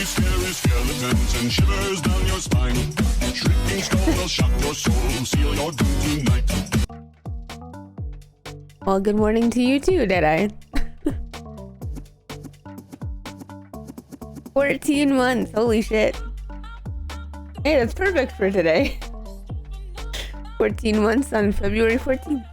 scary skeletons and shivers down your spine. Shrieking skull will shock your soul, seal your doom tonight. Well, good morning to you too, Deadeye. 14 months, holy shit. Hey, that's perfect for today. 14 months on February 14th.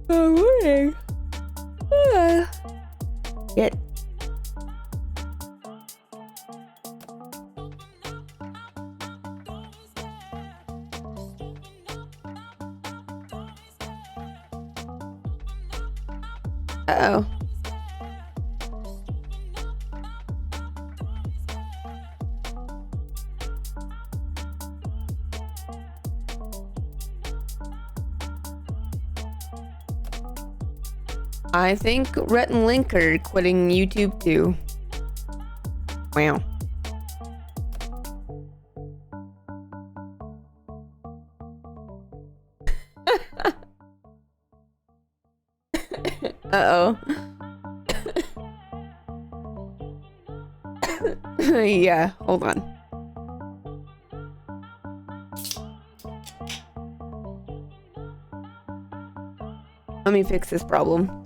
Good morning. Get. Uh-oh. I think Rhett and Link are quitting YouTube too. Wow. Uh-oh. Yeah, hold on. Let me fix this problem.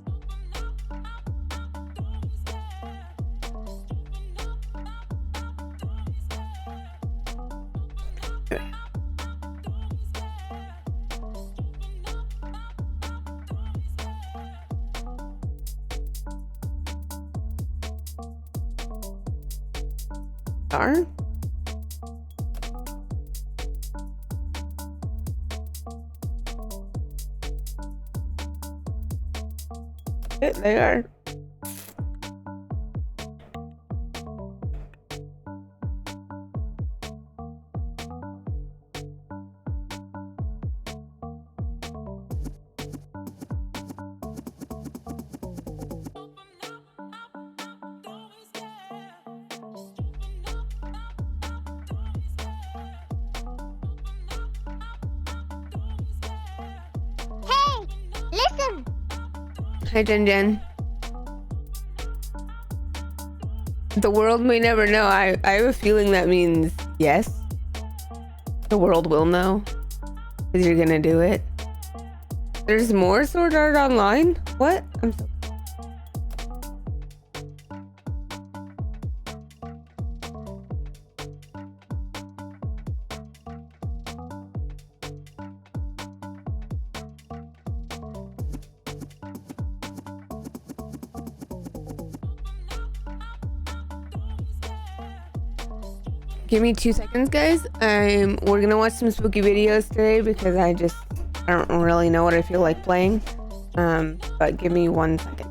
Are? They are. Listen! Hi, Jen Jen. The world may never know. I have a feeling that means yes. The world will know. Because you're gonna do it. There's more Sword Art Online? What? I'm so... Give me 2 seconds, guys. We're gonna watch some spooky videos today because I don't really know what I feel like playing. But give me 1 second.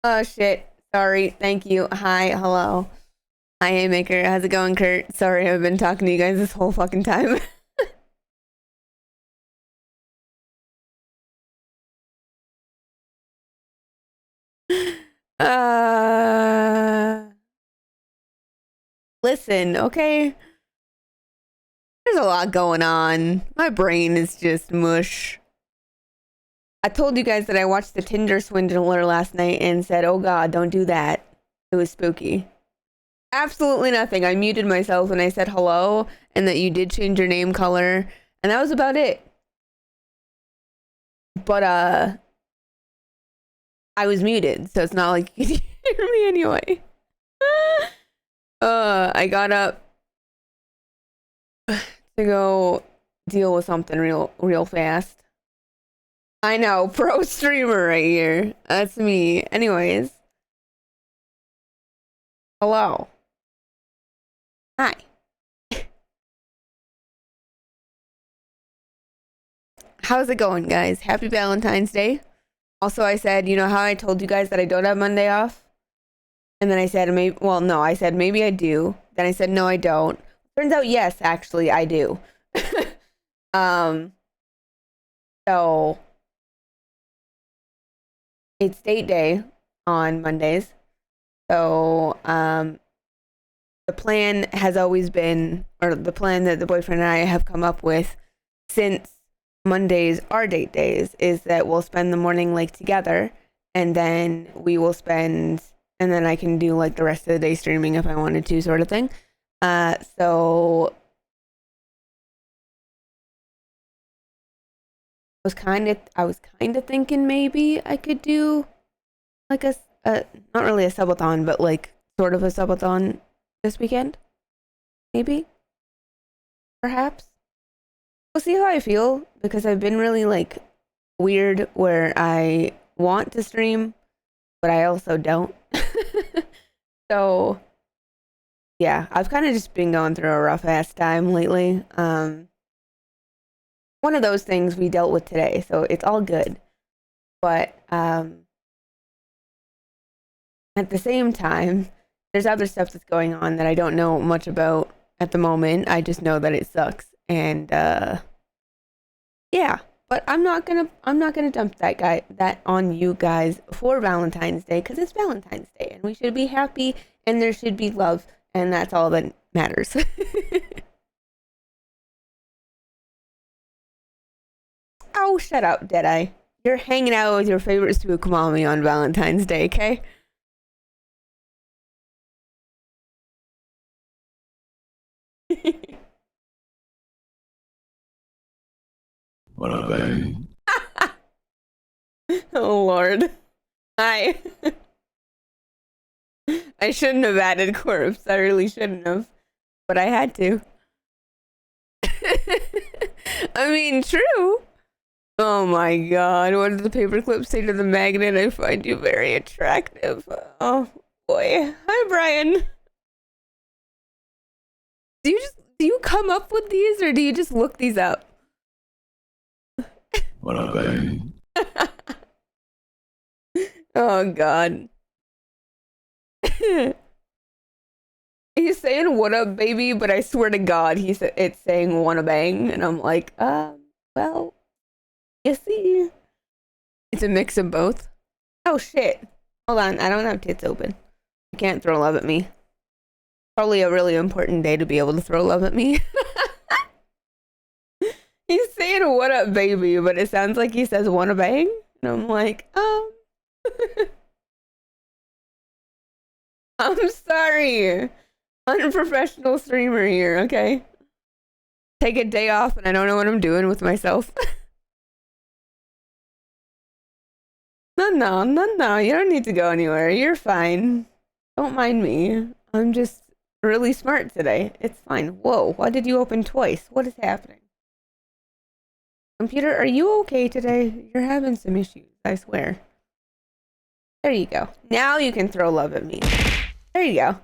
Oh shit. Sorry. Thank you. Hi. Hello. Hi, Hey Maker. How's it going, Kurt? Sorry, I've been talking to you guys this whole fucking time. uh, listen, okay? There's a lot going on. My brain is just mush. I told you guys that I watched the Tinder Swindler last night and said, oh god, don't do that. It was spooky. Absolutely nothing. I muted myself and I said hello and that you did change your name color. And that was about it. But, I was muted, so it's not like you could hear me anyway. I got up to go deal with something real fast. I know, pro streamer right here. That's me. Anyways. Hello. Hi. How's it going, guys? Happy Valentine's Day. Also, I said, you know how I told you guys that I don't have Monday off? And then I said, maybe, well, no, I said, maybe I do. Then I said, no, I don't. Turns out, yes, actually, I do. So it's date day on Mondays. So, the plan has always been, or the plan that the boyfriend and I have come up with since Mondays are date days, is that we'll spend the morning like together, and then we will spend, and then I can do like the rest of the day streaming if I wanted to, sort of thing. So I was kind of thinking maybe I could do like a not really a subathon, but like sort of a subathon this weekend. Maybe. Perhaps. We'll see how I feel, because I've been really like weird where I want to stream, but I also don't. So yeah, I've kind of just been going through a rough ass time lately. One of those things we dealt with today, so it's all good. But at the same time, there's other stuff that's going on that I don't know much about at the moment. I just know that it sucks. And yeah, but I'm not gonna dump that on you guys for Valentine's Day, because it's Valentine's Day and we should be happy and there should be love, and that's all that matters. Oh, shut up, Deadeye. You're hanging out with your favorite Spook Mommy on Valentine's Day, okay? What up, baby? Oh, Lord. Hi. I shouldn't have added corpse. I really shouldn't have. But I had to. I mean, true. Oh my god. What did the paperclip say to the magnet? I find you very attractive. Oh, boy. Hi, Brian. Do you come up with these, or do you just look these up? What up, baby? Oh god. He's saying what up, baby, but I swear to god it's saying wanna bang, and I'm like, well, you see. It's a mix of both. Oh shit. Hold on, I don't have tits open. You can't throw love at me. Probably a really important day to be able to throw love at me. He's saying what up, baby, but it sounds like he says wanna bang, and I'm like, I'm sorry. Unprofessional streamer here, okay? Take a day off and I don't know what I'm doing with myself. No, you don't need to go anywhere. You're fine. Don't mind me. I'm just really smart today. It's fine. Whoa, why did you open twice? What is happening? Computer, are you okay today? You're having some issues, I swear. There you go. Now you can throw love at me. There you go.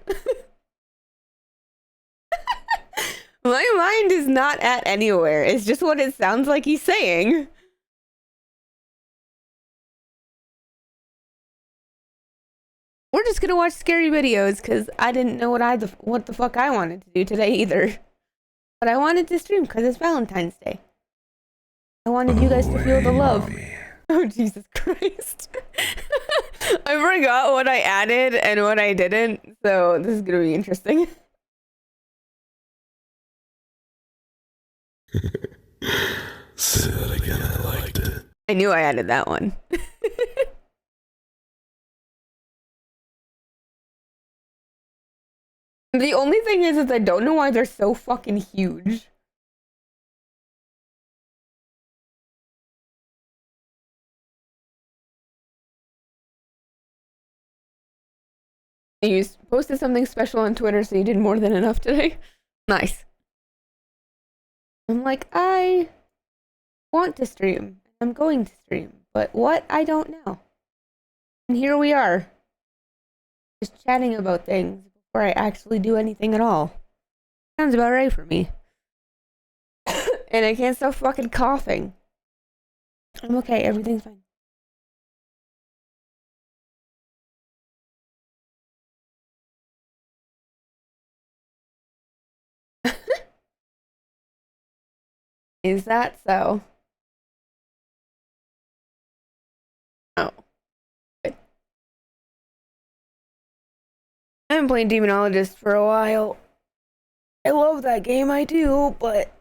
My mind is not at anywhere. It's just what it sounds like he's saying. we're just gonna watch scary videos because I didn't know what the fuck I wanted to do today either. But I wanted to stream because it's Valentine's Day. I wanted you guys to feel the love. Oh, Jesus Christ. I forgot what I added and what I didn't, so this is gonna be interesting. Say that again, I liked it. I knew I added that one. The only thing is I don't know why they're so fucking huge. You posted something special on Twitter, so you did more than enough today. Nice. I'm like, I want to stream. I'm going to stream. But what? I don't know. And here we are. Just chatting about things before I actually do anything at all. Sounds about right for me. And I can't stop fucking coughing. I'm okay. Everything's fine. Is that so? Oh. Good. I haven't played Demonologist for a while. I love that game, I do, but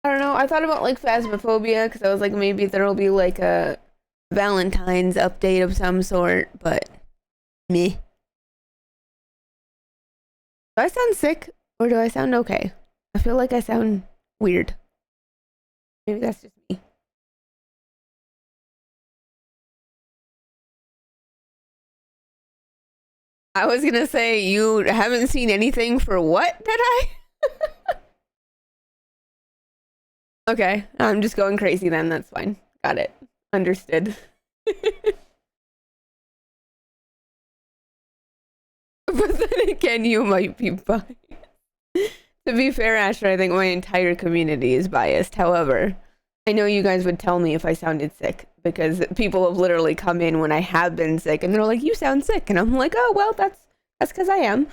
I don't know. I thought about like Phasmophobia because I was like maybe there'll be like a Valentine's update of some sort, but meh. Do I sound sick or do I sound okay? I feel like I sound weird. Maybe that's just me. I was gonna say, you haven't seen anything for what, did I? Okay, I'm just going crazy then, that's fine. Got it. Understood. But then again, you might be biased. To be fair, Asher, I think my entire community is biased. However, I know you guys would tell me if I sounded sick because people have literally come in when I have been sick and they're like, you sound sick. And I'm like, oh, well, that's because I am.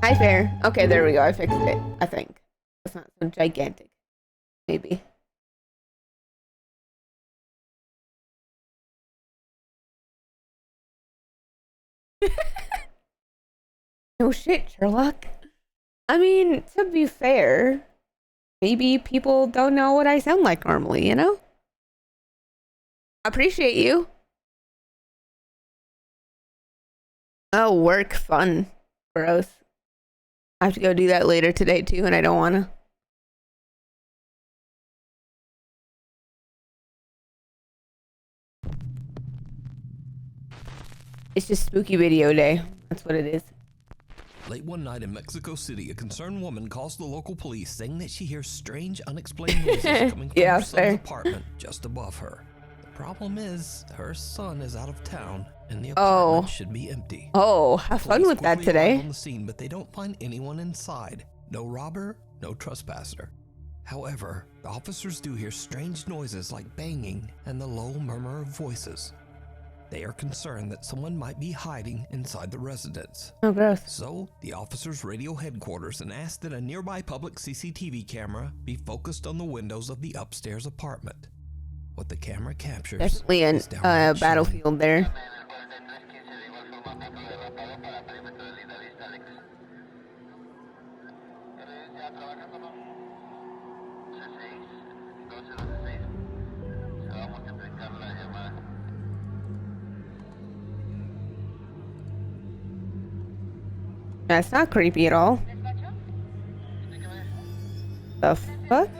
Hi, Fair. Okay, there we go. I fixed it, I think. It's not so gigantic. Maybe. No shit, Sherlock. I mean, to be fair, maybe people don't know what I sound like normally, you know? Appreciate you. Oh, work fun. Gross. I have to go do that later today too, and I don't wanna. It's just spooky video day. That's what it is. Late one night in Mexico City, a concerned woman calls the local police saying that she hears strange, unexplained noises coming from her son's apartment just above her. The problem is, her son is out of town, and the apartment should be empty. Oh, have fun with that today. On the scene, but they don't find anyone inside. No robber, no trespasser. However, the officers do hear strange noises like banging and the low murmur of voices. They are concerned that someone might be hiding inside the residence. Oh, gross. So, the officers radio headquarters and ask that a nearby public CCTV camera be focused on the windows of the upstairs apartment. What the camera captures Definitely is a battlefield there. That's not creepy at all. The fuck?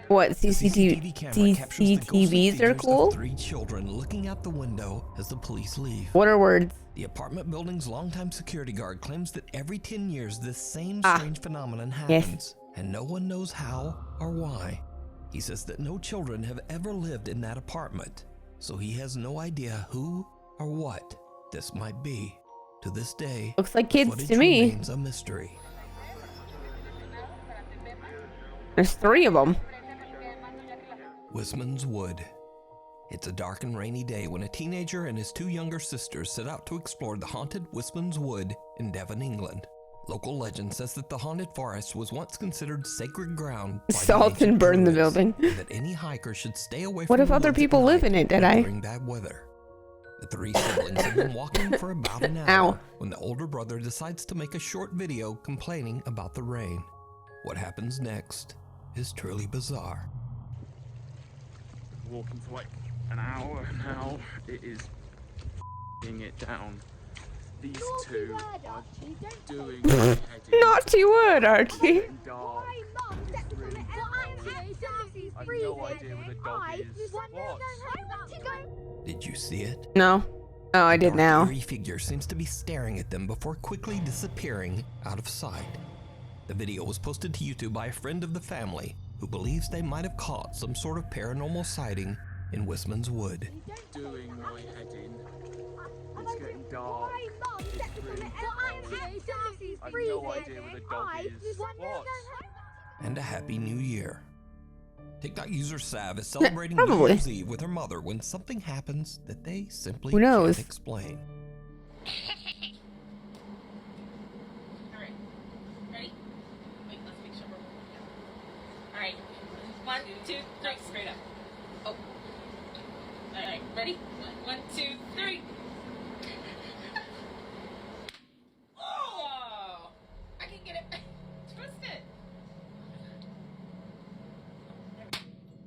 What, CCTVs are cool? 3 children looking out the window as the police leave. What are words? The apartment building's longtime security guard claims that every 10 years this same strange phenomenon happens, and no one knows how or why. He says that no children have ever lived in that apartment, so he has no idea who or what this might be. To this day, Looks like kids footage to me. remains a mystery. There's 3 of them. Wisman's Wood. It's a dark and rainy day when a teenager and his 2 younger sisters set out to explore the haunted Wisman's Wood in Devon, England. Local legend says that the haunted forest was once considered sacred ground by the Salt and ancient burn the Druids, building. and that any hiker should stay away What from if the other woods at people live night in it, did I? during bad weather. The 3 siblings have been walking for about an hour Ow. when the older brother decides to make a short video complaining about the rain. What happens next is truly bizarre. Walking for like an hour now. It is f***ing it down. These two are doing my head in. Naughty word, Archie. Getting dark. It's really dark. I've no idea where the dog is. What? Did you see it? No. Oh, I did Dark, now. eerie figure seems to be staring at them before quickly disappearing out of sight. The video was posted to YouTube by a friend of the family who believes they might have caught some sort of paranormal sighting in Wisman's Wood. Doing my head in. It's getting dark. It's really dark. I've no idea where the dog is. What? And a happy new year. TikTok user Sav is celebrating New Probably. Year's Eve with her mother when something happens that they simply Who knows? can't explain. Alright. Ready? Wait, let's make sure we're moving down. Alright. 1, 2, 3. Straight up. Oh. Alright, ready? 1, 2, 3. Oh! I can get it. Twist it.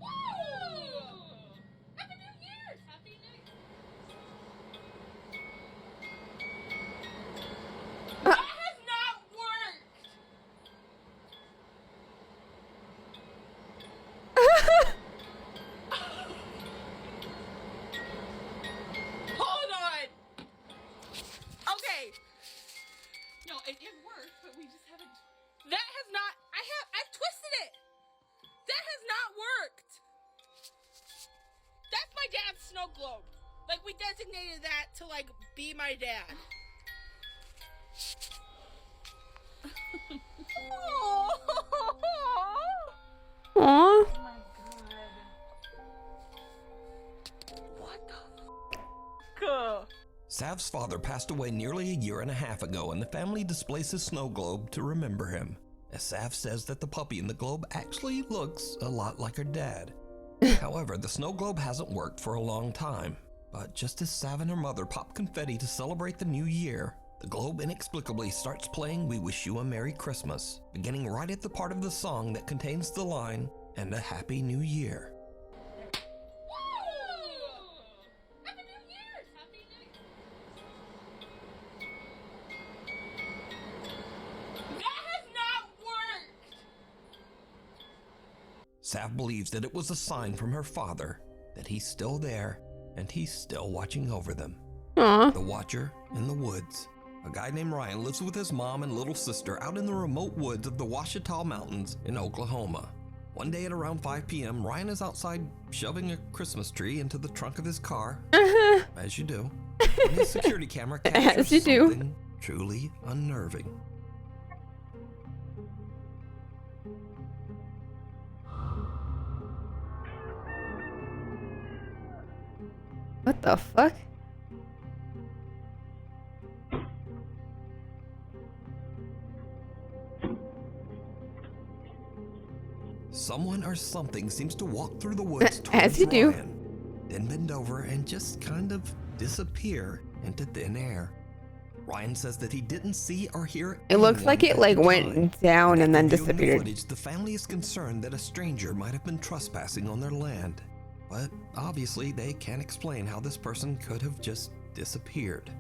Woo! Happy New Year! Happy New Year! That has not worked! Hold on! Okay. No, it worked, but we just haven't. That has not. I've twisted it! That has not worked! That's my dad's snow globe. Like, we designated that to, like, be my dad. Aw. Oh my god. What the f? Sav's father passed away nearly a year and a half ago, and the family displays his snow globe to remember him, as Sav says that the puppy in the globe actually looks a lot like her dad. However, the snow globe hasn't worked for a long time, but just as Sav and her mother pop confetti to celebrate the new year, the globe inexplicably starts playing We Wish You a Merry Christmas, beginning right at the part of the song that contains the line, "And a Happy New Year." Happy New Year! Happy New Year! That has not worked! Sav believes that it was a sign from her father that he's still there and he's still watching over them. Aw. The Watcher in the Woods. A guy named Ryan lives with his mom and little sister out in the remote woods of the Ouachita Mountains in Oklahoma. One day at around 5 p.m., Ryan is outside shoving a Christmas tree into the trunk of his car, as you do, when his security camera captures As you do. something truly unnerving. What the fuck? Someone or something seems to walk through the woods As towards you do. Ryan, then bend over and just kind of disappear into thin air. Ryan says that he didn't see or hear It looks anyone like it at like the went time. down and then After viewing the disappeared. footage, the family is concerned that a stranger might have been trespassing on their land. But obviously, they can't explain how this person could have just disappeared.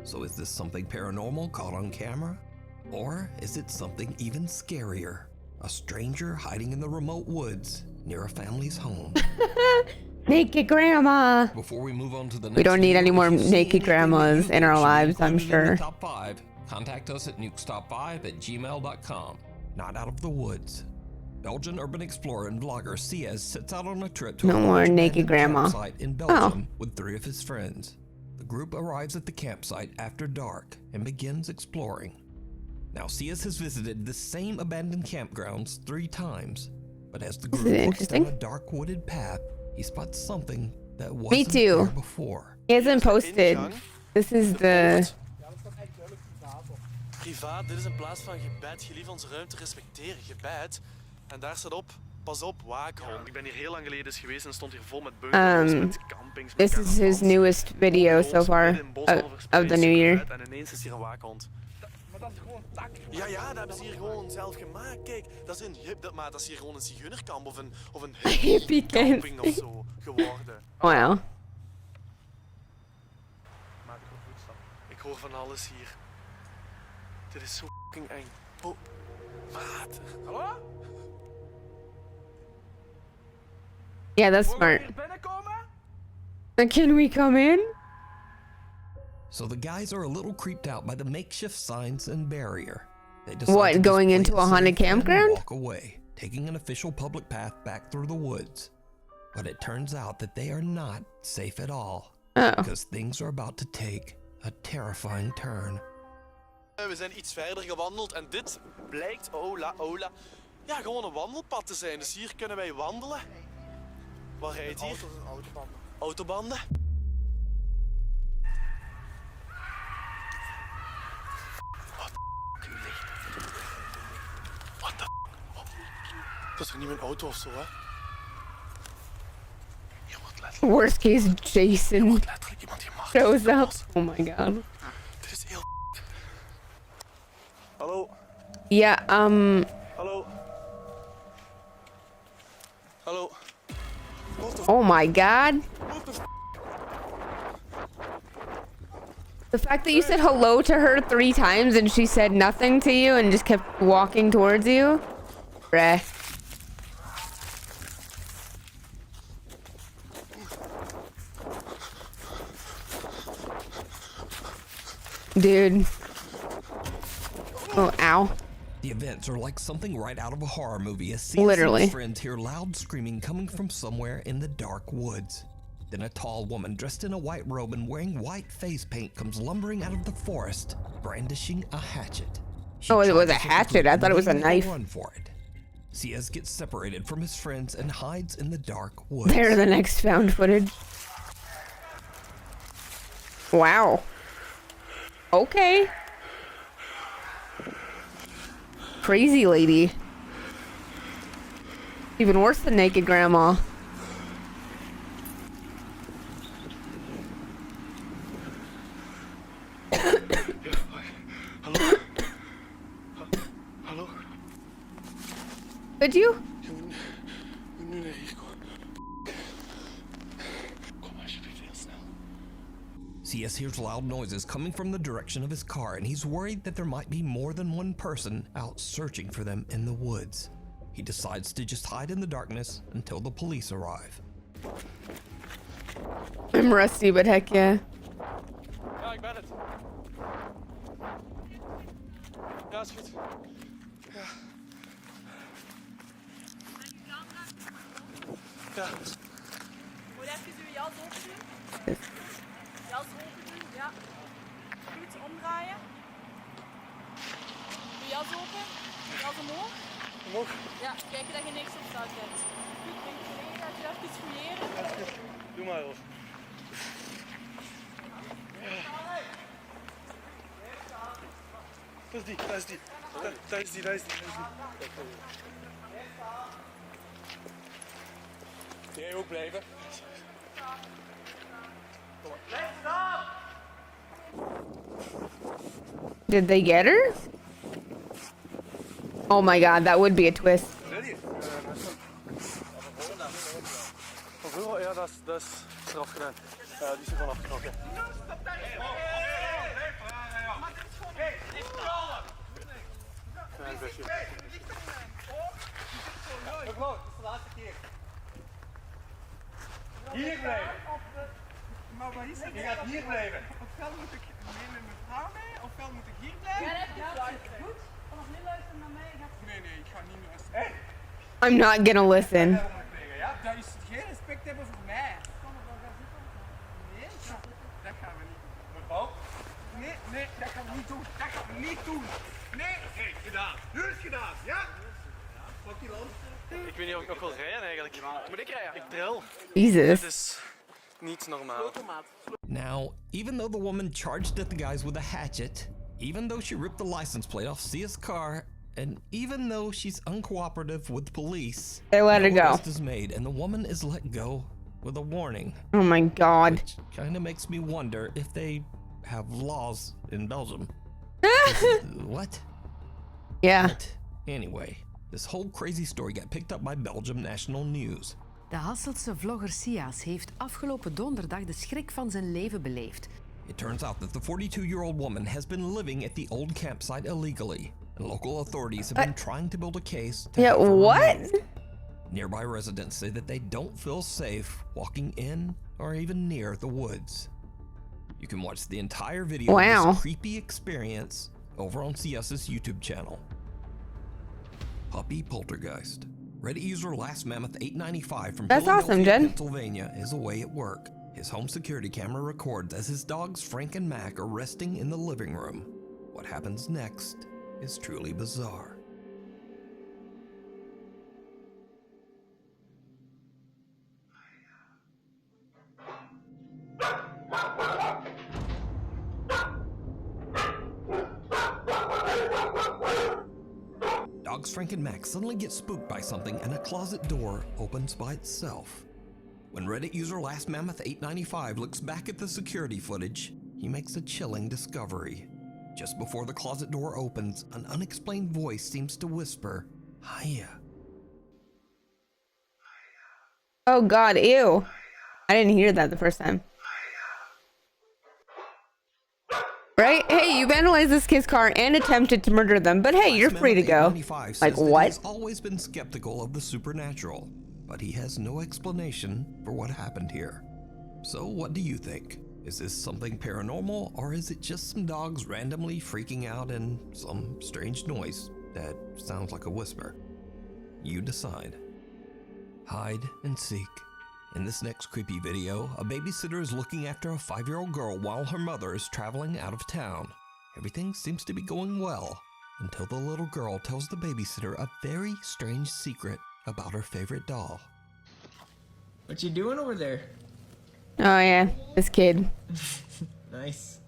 So is this something paranormal caught on camera? Or is it something even scarier? A stranger hiding in the remote woods near a family's home. Naked grandma. Before we move on to the next We don't need video, any if more you see naked anything that grandmas you in our think should be lives, I'm included in the sure. Top 5, contact us at nukestop5@gmail.com. Not out of the woods. Belgian urban explorer and vlogger Siaz sets out on a trip to No a more large naked abandoned grandma. campsite in Belgium with 3 of his friends. The group arrives at the campsite after dark and begins exploring. Now, Sias has visited the same abandoned campgrounds 3 times, but as the group walks down a dark wooded path, he spots something that wasn't there before. He hasn't posted. This is the... Privaat, dit is een plaats van gebed. Gelief onze ruimte respecteren. Gebed. En daar staat op, pas op, waakhond. Ik ben hier heel lang geleden eens geweest en stond hier vol met bungalows, met campings. This is his newest video so far of the new year. En ineens is hier een waakhond. Maar dat is gewoon tak. Ja, dat hebben ze hier gewoon zelf gemaakt. Kijk, dat is hier gewoon een zigeunerkamp of een hippie camping of zo geworden. Wow. Ik hoor van alles hier. Dit is zo fucking eng. Oh, maat. Hallo? Yeah, that's smart. Can we come in? So the guys are a little creeped out by the makeshift signs and barrier. They What, going into a haunted campground? Walk away, taking an official public path back through the woods. But it turns out that they are not safe at all. Oh. Because things are about to take a terrifying turn. We zijn iets verder gewandeld en dit blijkt, ja, gewoon een wandelpad te zijn. Dus hier kunnen wij wandelen. Wat rijdt hier? Autobanden. Autobanden? Wat de dat is toch niet mijn auto of zo, hè? Hier wordt letterlijk... Worst case, Jason wordt letterlijk iemand gemaakt. shows up. Oh my god. Dit is heel... Hallo? Yeah, Hallo? Hallo? oh my god. What the The fact that you said hello to her 3 times and she said nothing to you and just kept walking towards you? Bruh. Dude. Oh, ow. The events are like something right out of a horror movie as Sias and his friends hear loud screaming coming from somewhere in the dark woods. Then a tall woman dressed in a white robe and wearing white face paint comes lumbering out of the forest, brandishing a hatchet. Oh, it was a hatchet. I thought it was a knife. Run for it. Sias gets separated from his friends and hides in the dark woods. There, the next found footage. Wow. Okay. Crazy lady. Even worse than naked grandma. Hallo? Hallo? Could you? Je moet nu naar hier komen. Kom alsjeblieft heel snel. Sias hears loud noises coming from the direction of his car, and he's worried that there might be more than one person out searching for them in the woods. He decides to just hide in the darkness until the police arrive. I'm rusty, but heck yeah. Ja, ik ben het. Ja, is goed. Ja. Ja. Moet even uw jas open doen. Jas open doen, ja. Goed, omdraaien. Uw jas open. Jas omhoog. Omhoog. Ja, kijken dat je niks op zak hebt. Goed, denk je mee. Gaat je even fouilleren? Doe maar, Ros. Dat is die, dat is die. Dat is die, dat is die. Kun jij ook blijven? Did they get her? Oh my god, that would be a twist. Ja, dat is eraf gedaan. Ja, die is ervan afgetrokken. Hier blijven. Maar wat is het? Je gaat hier blijven. Ofwel moet ik mee met mijn vrouw mee, ofwel moet ik hier blijven. Ja, dat is goed. Vanaf nu luisteren naar mij. Nee, ik ga niet luisteren. I'm not gonna listen. Dat is geen respect hebben voor mij. Nee, dat gaan we niet. nee, dat gaan we niet doen. Dat gaan we niet doen. Nee, hey, gedaan. Nu is gedaan, ja? Pak die land. Ik weet niet of ik nog wil rijden eigenlijk. Moet ik rijden? Ik tril. Jesus. Het is niet normaal. Now, even though the woman charged at the guys with a hatchet, even though she ripped the license plate off Sia's car, and even though she's uncooperative with police, They let her no go. arrest is made and the woman is let go with a warning. Oh my god. Which kind of makes me wonder if they have laws in Belgium. What? Yeah. But anyway, this whole crazy story got picked up by Belgium National News. De Hasseltse vlogger Sias heeft afgelopen donderdag de schrik van zijn leven beleefd. It turns out that the 42-year-old woman has been living at the old campsite illegally, and local authorities have been trying to build a case to Yeah, have her what? removed. Nearby residents say that they don't feel safe walking in or even near the woods. You can watch the entire video of Wow. this creepy experience over on CS's YouTube channel. Puppy Poltergeist. Reddit user Last Mammoth 895 from That's Philadelphia, awesome, Jen. Pennsylvania is away at work. His home security camera records as his dogs Frank and Mac are resting in the living room. What happens next is truly bizarre. Dogs Frank and Mac suddenly get spooked by something and a closet door opens by itself. When Reddit user Last Mammoth 895 looks back at the security footage, he makes a chilling discovery. Just before the closet door opens, an unexplained voice seems to whisper, "Hiya." Oh god, ew. I didn't hear that the first time. Right? Hey, you vandalized this kid's car and attempted to murder them, but hey, you're Last free to Mammoth go. 895 says Like, that what? He's always been skeptical of the supernatural, but he has no explanation for what happened here. So what do you think? Is this something paranormal, or is it just some dogs randomly freaking out and some strange noise that sounds like a whisper? You decide. Hide and seek. In this next creepy video, a babysitter is looking after a 5-year-old girl while her mother is traveling out of town. Everything seems to be going well until the little girl tells the babysitter a very strange secret about her favorite doll. What you doing over there? Oh yeah, this kid. Nice.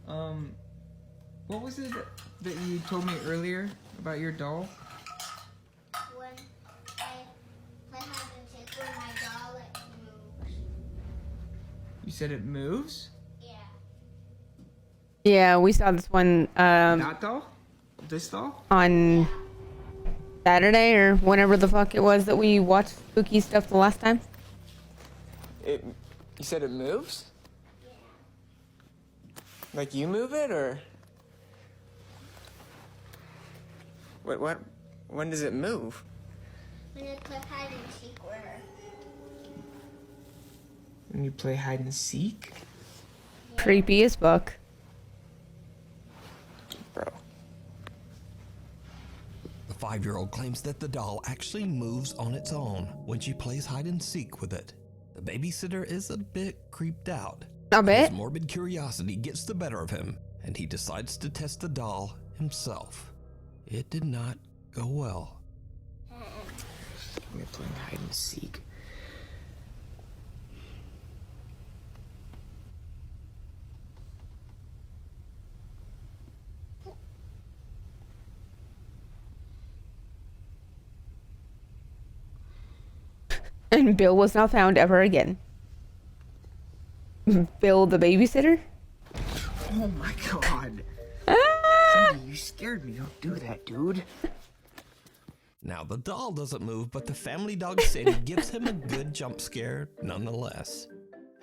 What was it that you told me earlier about your doll? When I play hide and seek with my doll, it moves. You said it moves? Yeah. Yeah, we saw this one That doll? This doll? on Saturday or whenever the fuck it was that we watched spooky stuff the last time. You said it moves? Yeah. Like you move it, or? What? When does it move? When I play hide and seek with her. When you play hide and seek? Creepy as fuck. Bro. The 5-year-old claims that the doll actually moves on its own when she plays hide and seek with it. The babysitter is a bit creeped out. A bit? His morbid curiosity gets the better of him, and he decides to test the doll himself. It did not go well. We're playing hide and seek. And Bill was not found ever again. Bill the babysitter? Oh my god. Ah! Sammee, you scared me. Don't do that, dude. Now, the doll doesn't move, but the family dog Sadie gives him a good jump scare nonetheless.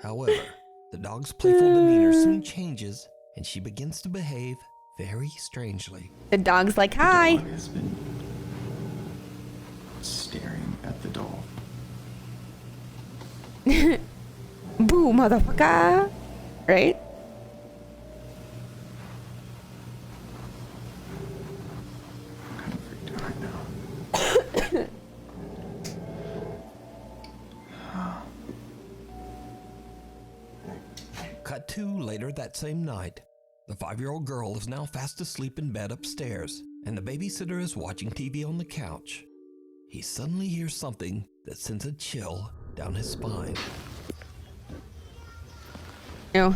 However, the dog's playful demeanor soon changes, and she begins to behave very strangely. The dog's like, hi. The dog has been staring at the doll. Boo, motherfucker. Right? I'm kind of freaked out right now. Cut 2 later that same night. The 5-year-old girl is now fast asleep in bed upstairs, and the babysitter is watching TV on the couch. He suddenly hears something that sends a chill down his spine. Ew.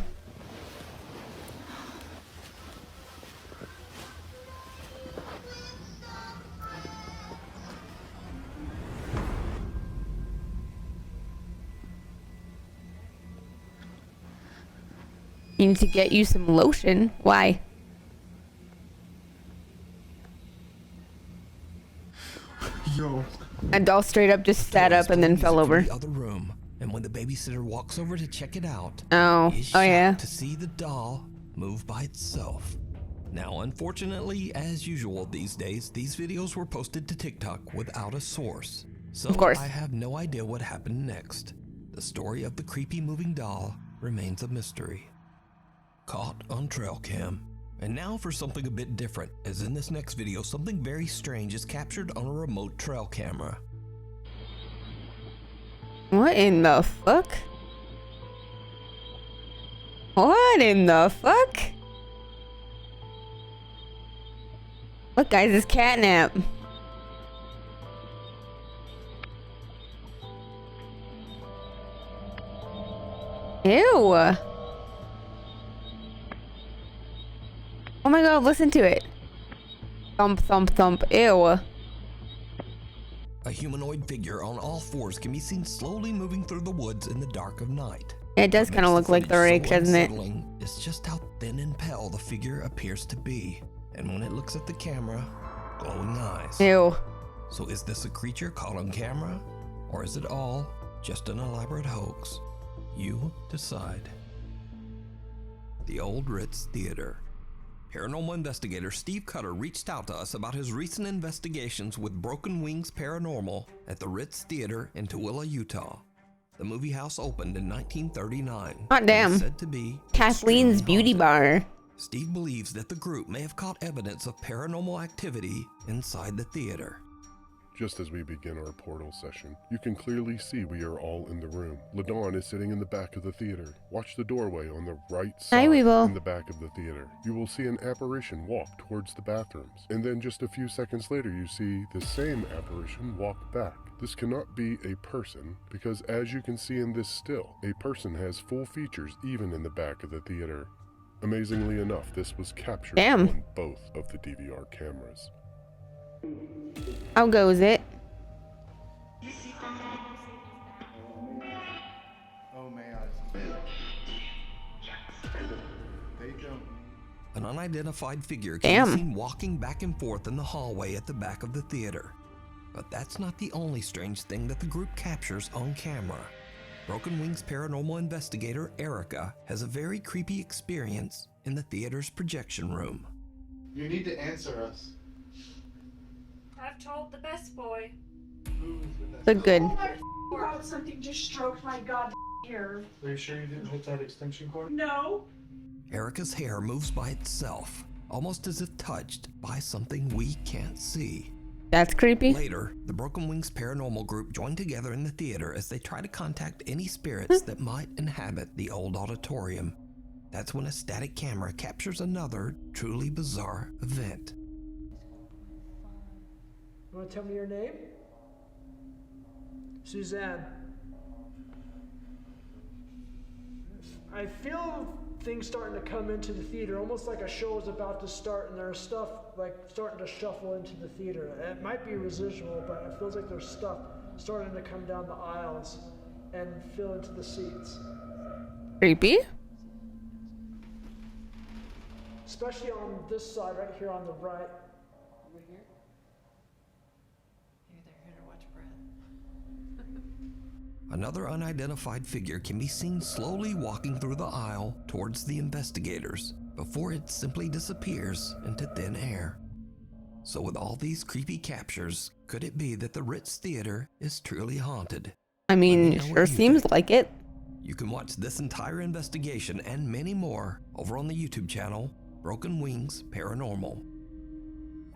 You need to get you some lotion. Why? Yo. A doll straight up just sat up and then fell over. The other room, and when the babysitter walks over to check it out, Oh, he's oh yeah. shocked to see the doll move by itself. Now, unfortunately, as usual these days, these videos were posted to TikTok without a source. So Of course. I have no idea what happened next. The story of the creepy moving doll remains a mystery. Caught on trail cam. And now for something a bit different, as in this next video, something very strange is captured on a remote trail camera. What in the fuck? What in the fuck? Look guys, it's catnap. Ew. Oh my god, listen to it. Thump, thump, thump. Ew. A humanoid figure on all fours can be seen slowly moving through the woods in the dark of night. It does kind of look like the rake, doesn't it? It's just how thin and pale the figure appears to be. And when it looks at the camera, glowing eyes. Ew. So is this a creature caught on camera? Or is it all just an elaborate hoax? You decide. The Old Ritz Theater. Paranormal investigator Steve Cutter reached out to us about his recent investigations with Broken Wings Paranormal at the Ritz Theater in Tooele, Utah. The movie house opened in 1939. Hot damn. And is said to be Kathleen's Beauty Bar. Steve believes that the group may have caught evidence of paranormal activity inside the theater. Just as we begin our portal session, you can clearly see we are all in the room. LaDawn is sitting in the back of the theater. Watch the doorway on the right side in the back of the theater. You will see an apparition walk towards the bathrooms. And then just a few seconds later, you see the same apparition walk back. This cannot be a person because as you can see in this still, a person has full features even in the back of the theater. Amazingly enough, this was captured on both of the DVR cameras. How goes it? Oh man. They don't. An unidentified figure can be seen walking back and forth in the hallway at the back of the theater. But that's not the only strange thing that the group captures on camera. Broken Wings paranormal investigator Erica has a very creepy experience in the theater's projection room. You need to answer us. I've told the best boy. Look good. Oh my God, something just stroked my god hair. Are you sure you didn't hit that extension cord? No. Erica's hair moves by itself, almost as if touched by something we can't see. That's creepy. Later, the Broken Wings paranormal group join together in the theater as they try to contact any spirits that might inhabit the old auditorium. That's when a static camera captures another truly bizarre event. You want to tell me your name? Suzanne. I feel things starting to come into the theater, almost like a show is about to start and there's stuff like starting to shuffle into the theater. It might be residual, but it feels like there's stuff starting to come down the aisles and fill into the seats. Creepy. Especially on this side right here on the right. Over here? Maybe they're here to watch Brad. Another unidentified figure can be seen slowly walking through the aisle towards the investigators before it simply disappears into thin air. So with all these creepy captures, could it be that the Ritz Theater is truly haunted? I mean, sure seems like it. You can watch this entire investigation and many more over on the YouTube channel, Broken Wings Paranormal.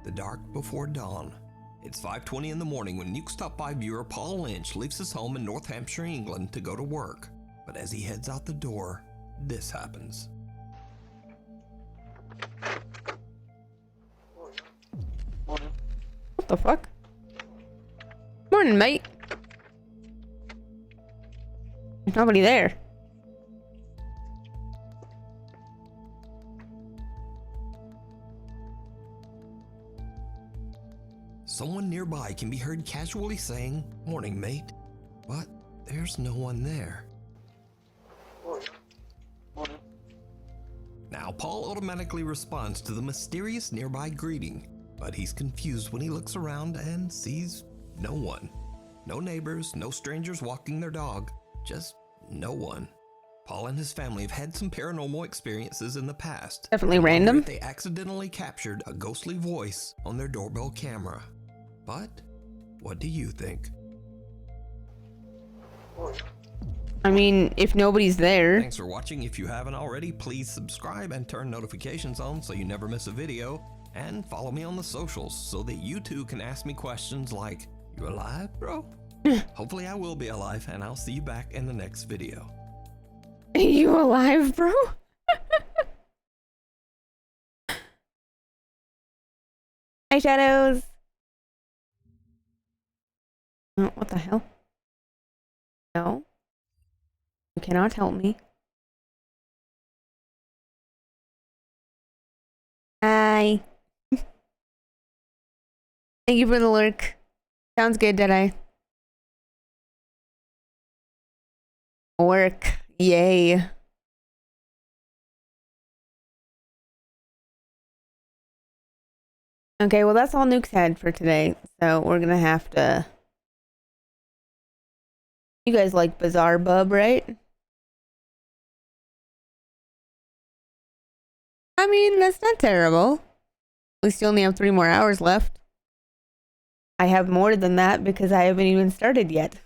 The Dark Before Dawn. It's 5:20 in the morning when Nuke's Top 5 viewer Paul Lynch leaves his home in North Hampshire, England to go to work. But as he heads out the door, this happens. What the fuck? Morning, mate. There's nobody there. Someone nearby can be heard casually saying, "Morning, mate," but there's no one there. Now, Paul automatically responds to the mysterious nearby greeting, but he's confused when he looks around and sees no one. No neighbors, no strangers walking their dog, just no one. Paul and his family have had some paranormal experiences in the past. Definitely random. They accidentally captured a ghostly voice on their doorbell camera. But what do you think? I mean, if nobody's there. Thanks for watching. If you haven't already, please subscribe and turn notifications on so you never miss a video. And follow me on the socials so that you too can ask me questions like, "You alive, bro?" Hopefully I will be alive, and I'll see you back in the next video. Are you alive, bro? Hi, Shadows. Oh, what the hell? No. You cannot help me. Hi. Thank you for the lurk. Sounds good, Deadeye. Work. Yay. Okay, well that's all Nuke's had for today. So we're gonna have to... You guys like Bizarre Bub, right? I mean, that's not terrible. We still only have 3 more hours left. I have more than that because I haven't even started yet.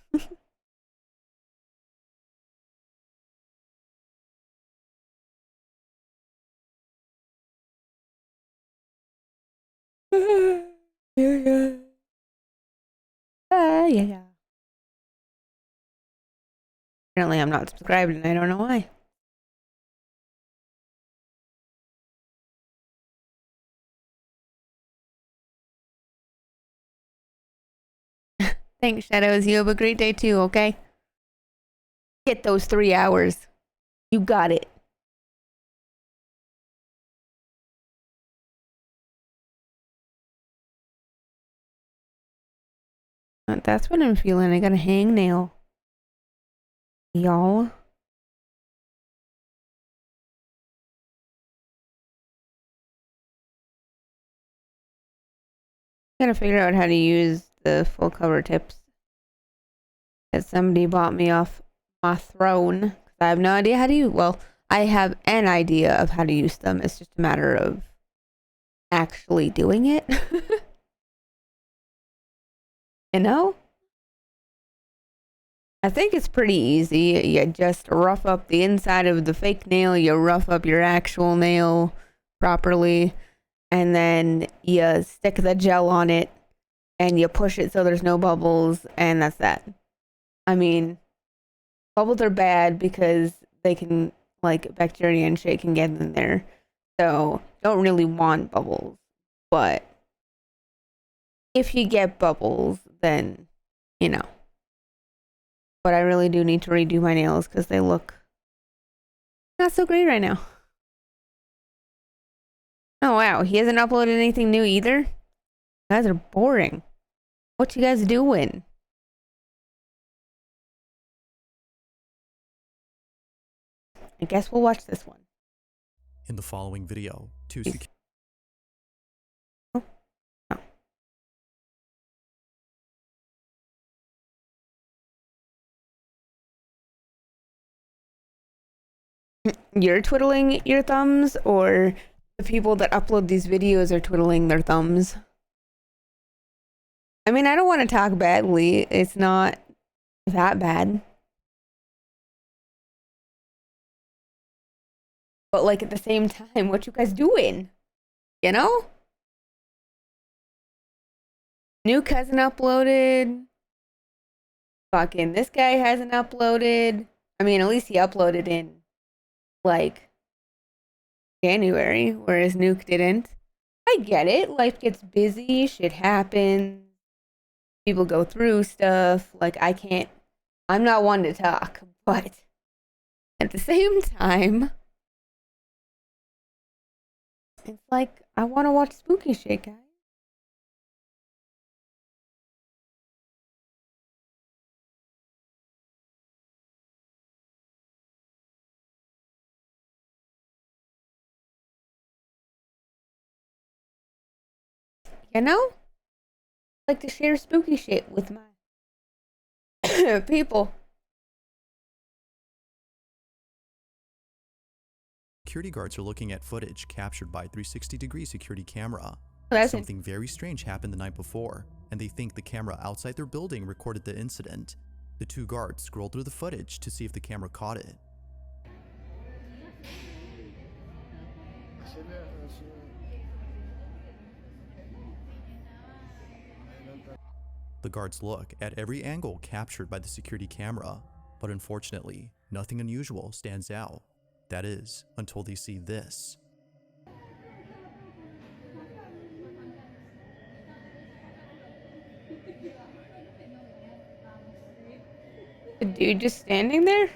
Yeah. Yeah. Apparently I'm not subscribed and I don't know why. Thanks, Shadows. You have a great day too, okay? Get those 3 hours. You got it. That's what I'm feeling. I got a hangnail. Y'all. Gotta figure out how to use the full cover tips. That somebody bought me off my throne. I have no idea how to use. Well, I have an idea of how to use them. It's just a matter of actually doing it. You know? I think it's pretty easy. You just rough up the inside of the fake nail. You rough up your actual nail properly. And then you stick the gel on it. And you push it so there's no bubbles. And that's that. I mean, bubbles are bad because they can, like, bacteria and shit can get in there. So, don't really want bubbles. But if you get bubbles, then, you know. But I really do need to redo my nails because they look not so great right now. Oh, wow. He hasn't uploaded anything new either? You guys are boring. What you guys doing? I guess we'll watch this one. In the following video, two You're twiddling your thumbs, or the people that upload these videos are twiddling their thumbs? I mean, I don't want to talk badly. It's not that bad. But, like, at the same time, what you guys doing? You know? New cousin uploaded. Fucking this guy hasn't uploaded. I mean, at least he uploaded in like January, whereas Nuke didn't. I get it. Life gets busy, shit happens, people go through stuff. Like, I'm not one to talk, but at the same time, it's like, I want to watch spooky shit, guys. You know? I like to share spooky shit with my people. Security guards are looking at footage captured by a 360-degree security camera. Something very strange happened the night before, and they think the camera outside their building recorded the incident. The two guards scroll through the footage to see if the camera caught it. The guards look at every angle captured by the security camera, but unfortunately, nothing unusual stands out. That is, until they see this. The dude just standing there?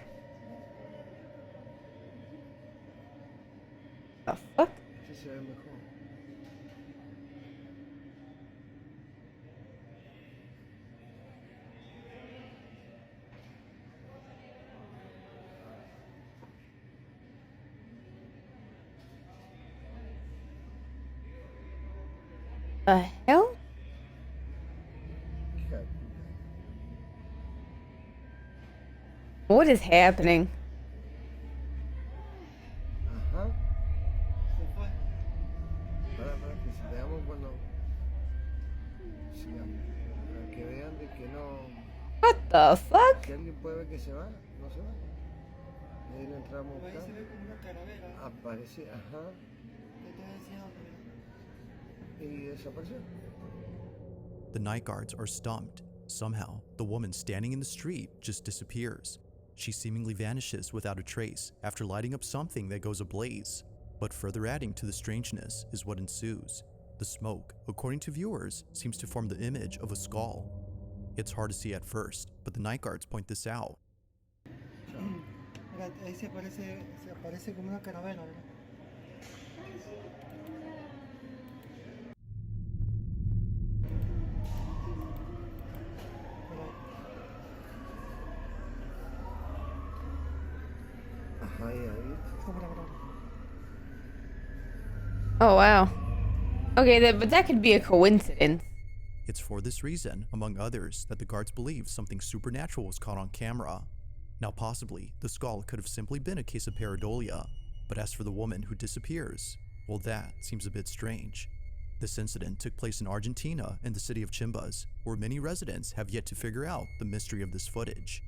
The fuck? The hell? What is happening? What the fuck? The night guards are stumped. Somehow, the woman standing in the street just disappears. She seemingly vanishes without a trace after lighting up something that goes ablaze. But further adding to the strangeness is what ensues. The smoke, according to viewers, seems to form the image of a skull. It's hard to see at first, but the night guards point this out. Ahí se aparece como una calavera, ¿verdad? Oh, wow. Okay, but that could be a coincidence. It's for this reason, among others, that the guards believe something supernatural was caught on camera. Now possibly, the skull could have simply been a case of pareidolia, but as for the woman who disappears, well, that seems a bit strange. This incident took place in Argentina in the city of Chimbas, where many residents have yet to figure out the mystery of this footage.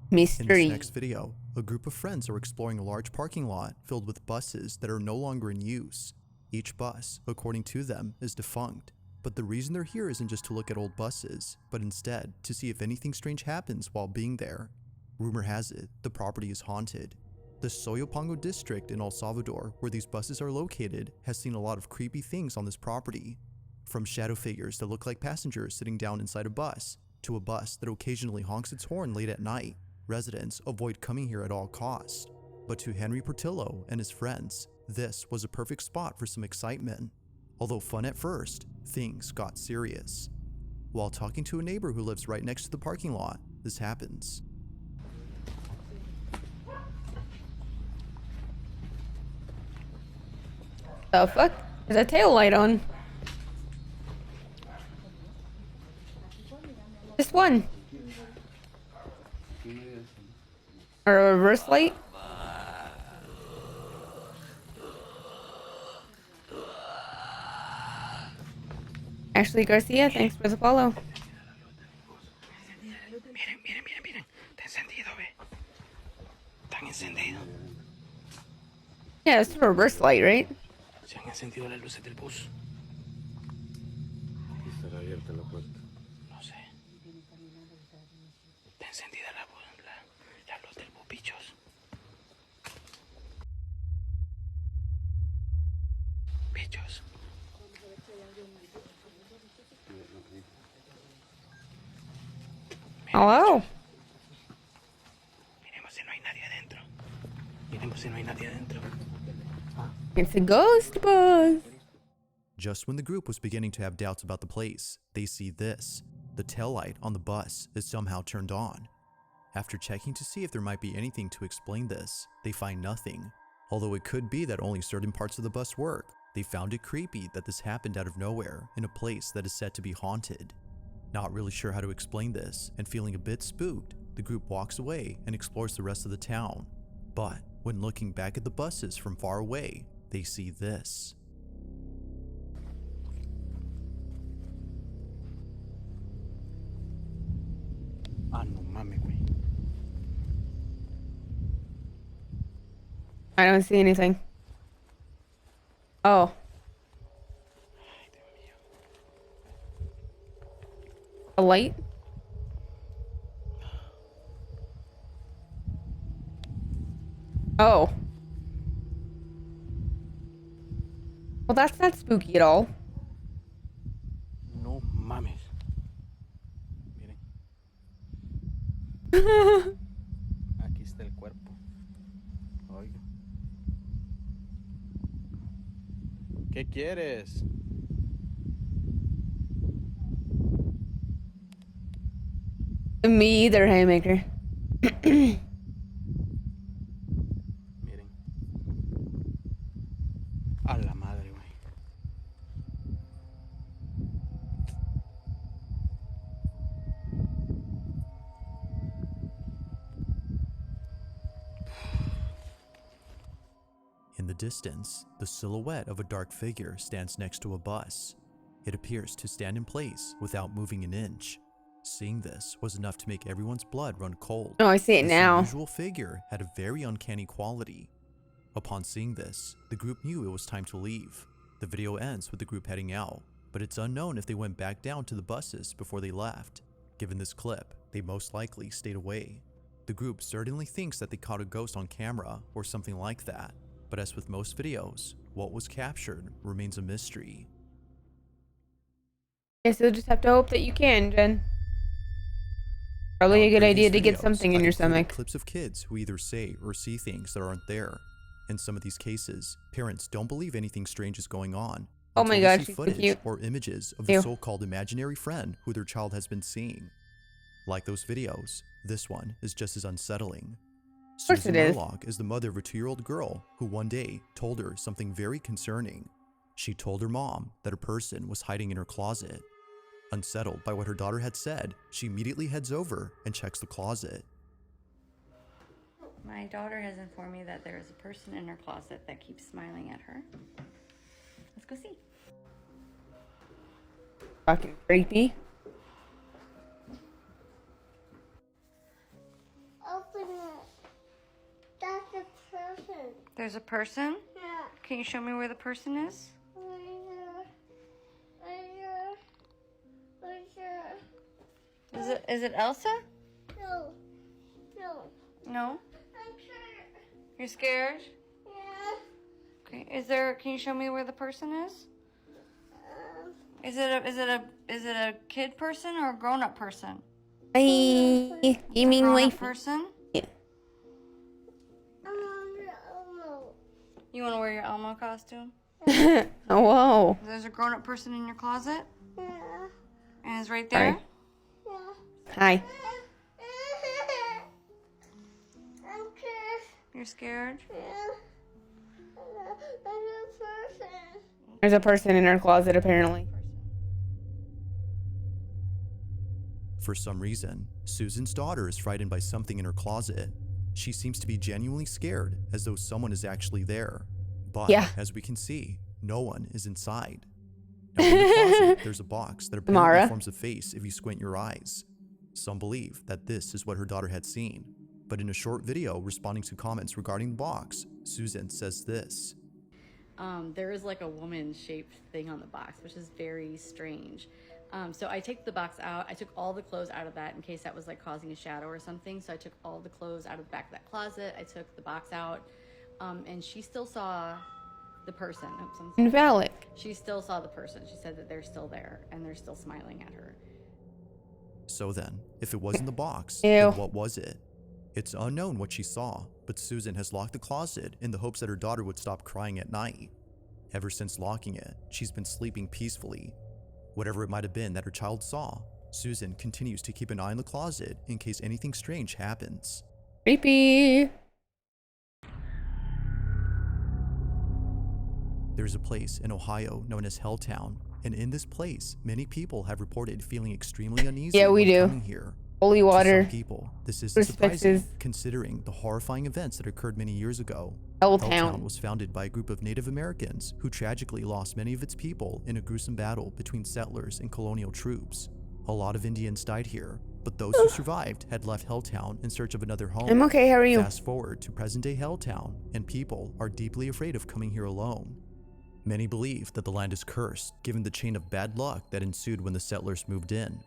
Mystery. In this next video, a group of friends are exploring a large parking lot filled with buses that are no longer in use. Each bus, according to them, is defunct. But the reason they're here isn't just to look at old buses, but instead to see if anything strange happens while being there. Rumor has it, the property is haunted. The Soyapango district in El Salvador, where these buses are located, has seen a lot of creepy things on this property. From shadow figures that look like passengers sitting down inside a bus, to a bus that occasionally honks its horn late at night. Residents avoid coming here at all costs. But to Henry Portillo and his friends, this was a perfect spot for some excitement. Although fun at first, things got serious. While talking to a neighbor who lives right next to the parking lot, this happens. The fuck? There's a tail light on. Just one. Or a reverse light? Ashley Garcia, thanks for the follow. Miren, miren, miren, miren. Está encendido, ve. Están encendidos. Yeah, it's a reverse light, right? Se han encendido las luces del bus. ¿Estará abierta la puerta? No sé. Está encendida la luz del bubichos. Bichos. Hello. Miremos si no hay nadie adentro. Miremos si no hay nadie adentro. It's a ghost bus. Just when the group was beginning to have doubts about the place, they see this. The taillight on the bus is somehow turned on. After checking to see if there might be anything to explain this, they find nothing. Although it could be that only certain parts of the bus work, they found it creepy that this happened out of nowhere in a place that is said to be haunted. Not really sure how to explain this, and feeling a bit spooked, the group walks away and explores the rest of the town. But when looking back at the buses from far away, they see this. Ah, no mames, güey. I don't see anything. Oh. A light? Oh. Well, that's not spooky at all. No mames. Miren. Aquí está el cuerpo. Oiga. ¿Qué quieres? Me either, Haymaker. Miren. A la madre, güey. In the distance, the silhouette of a dark figure stands next to a bus. It appears to stand in place without moving an inch. Seeing this was enough to make everyone's blood run cold. Oh, I see it This now. unusual figure had a very uncanny quality. Upon seeing this, the group knew it was time to leave. The video ends with the group heading out, but it's unknown if they went back down to the buses before they left. Given this clip, they most likely stayed away. The group certainly thinks that they caught a ghost on camera or something like that, but as with most videos, what was captured remains a mystery. Guess you'll just have to hope that you can, Jen. Probably a good idea to get something in your stomach. Clips of kids who either say or see things that aren't there. In some of these cases, parents don't believe anything strange is going on. Oh my until they gosh, see she's so footage cute. or images of Ew. the so-called imaginary friend who their child has been seeing. Like those videos, this one is just as unsettling. Of course Susan it is. Murlock is the mother of a 2-year-old girl who one day told her something very concerning. She told her mom that a person was hiding in her closet. Unsettled by what her daughter had said, she immediately heads over and checks the closet. My daughter has informed me that there is a person in her closet that keeps smiling at her. Let's go see. Fucking creepy. Open it. That's a person. There's a person? Yeah. Can you show me where the person is? Right here. Right here. Right here. Is it Elsa? No. No. No? I'm scared. You're scared? Yeah. Okay. Can you show me where the person is? Is it a kid person or a grown-up person? You mean Grown-up wife? person? Yeah. You want to wear your Elmo costume? Oh, whoa. There's a grown-up person in your closet? Yeah. And it's right there? Hi. I'm scared. You're scared? Yeah. There's a person. There's a person in her closet, apparently. For some reason, Susan's daughter is frightened by something in her closet. She seems to be genuinely scared, as though someone is actually there. But, Yeah. as we can see, no one is inside. Now, in the closet, there's a box that apparently Mara. forms a face if you squint your eyes. Some believe that this is what her daughter had seen. But in a short video responding to comments regarding the box, Susan says this. There is like a woman-shaped thing on the box, which is very strange. So I take the box out. I took all the clothes out of that in case that was like causing a shadow or something. So I took all the clothes out of the back of that closet. I took the box out, and she still saw the person. Invalid. She still saw the person. She said that they're still there and they're still smiling at her. So then, if it wasn't the box, Ew. then what was it? It's unknown what she saw, but Susan has locked the closet in the hopes that her daughter would stop crying at night. Ever since locking it, she's been sleeping peacefully. Whatever it might have been that her child saw, Susan continues to keep an eye on the closet in case anything strange happens. Creepy. There's a place in Ohio known as Helltown, and in this place, many people have reported feeling extremely uneasy Yeah, we when do. coming here. Holy water. To some people, this isn't surprising, Perspectives. considering the horrifying events that occurred many years ago. Helltown. was founded by a group of Native Americans who tragically lost many of its people in a gruesome battle between settlers and colonial troops. A lot of Indians died here, but those who survived had left Helltown in search of another home. I'm okay, how are you? Fast forward to present-day Helltown, and people are deeply afraid of coming here alone. Many believe that the land is cursed, given the chain of bad luck that ensued when the settlers moved in.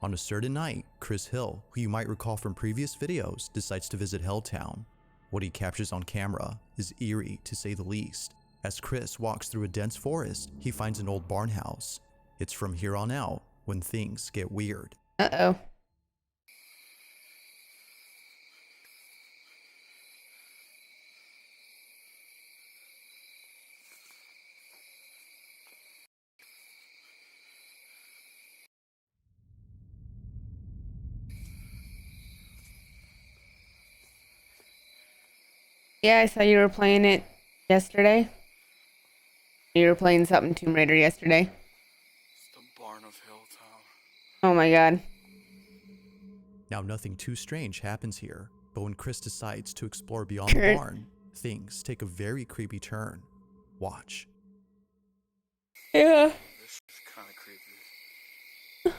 On a certain night, Chris Hill, who you might recall from previous videos, decides to visit Helltown. What he captures on camera is eerie to say the least. As Chris walks through a dense forest, he finds an old barn house. It's from here on out when things get weird. Uh-oh. Yeah, I saw you were playing it yesterday. You were playing something Tomb Raider yesterday. It's the barn of Hilltown. Oh my god. Now, nothing too strange happens here, but when Chris decides to explore beyond the Kurt. barn, things take a very creepy turn. Watch. Yeah. This is kind of creepy.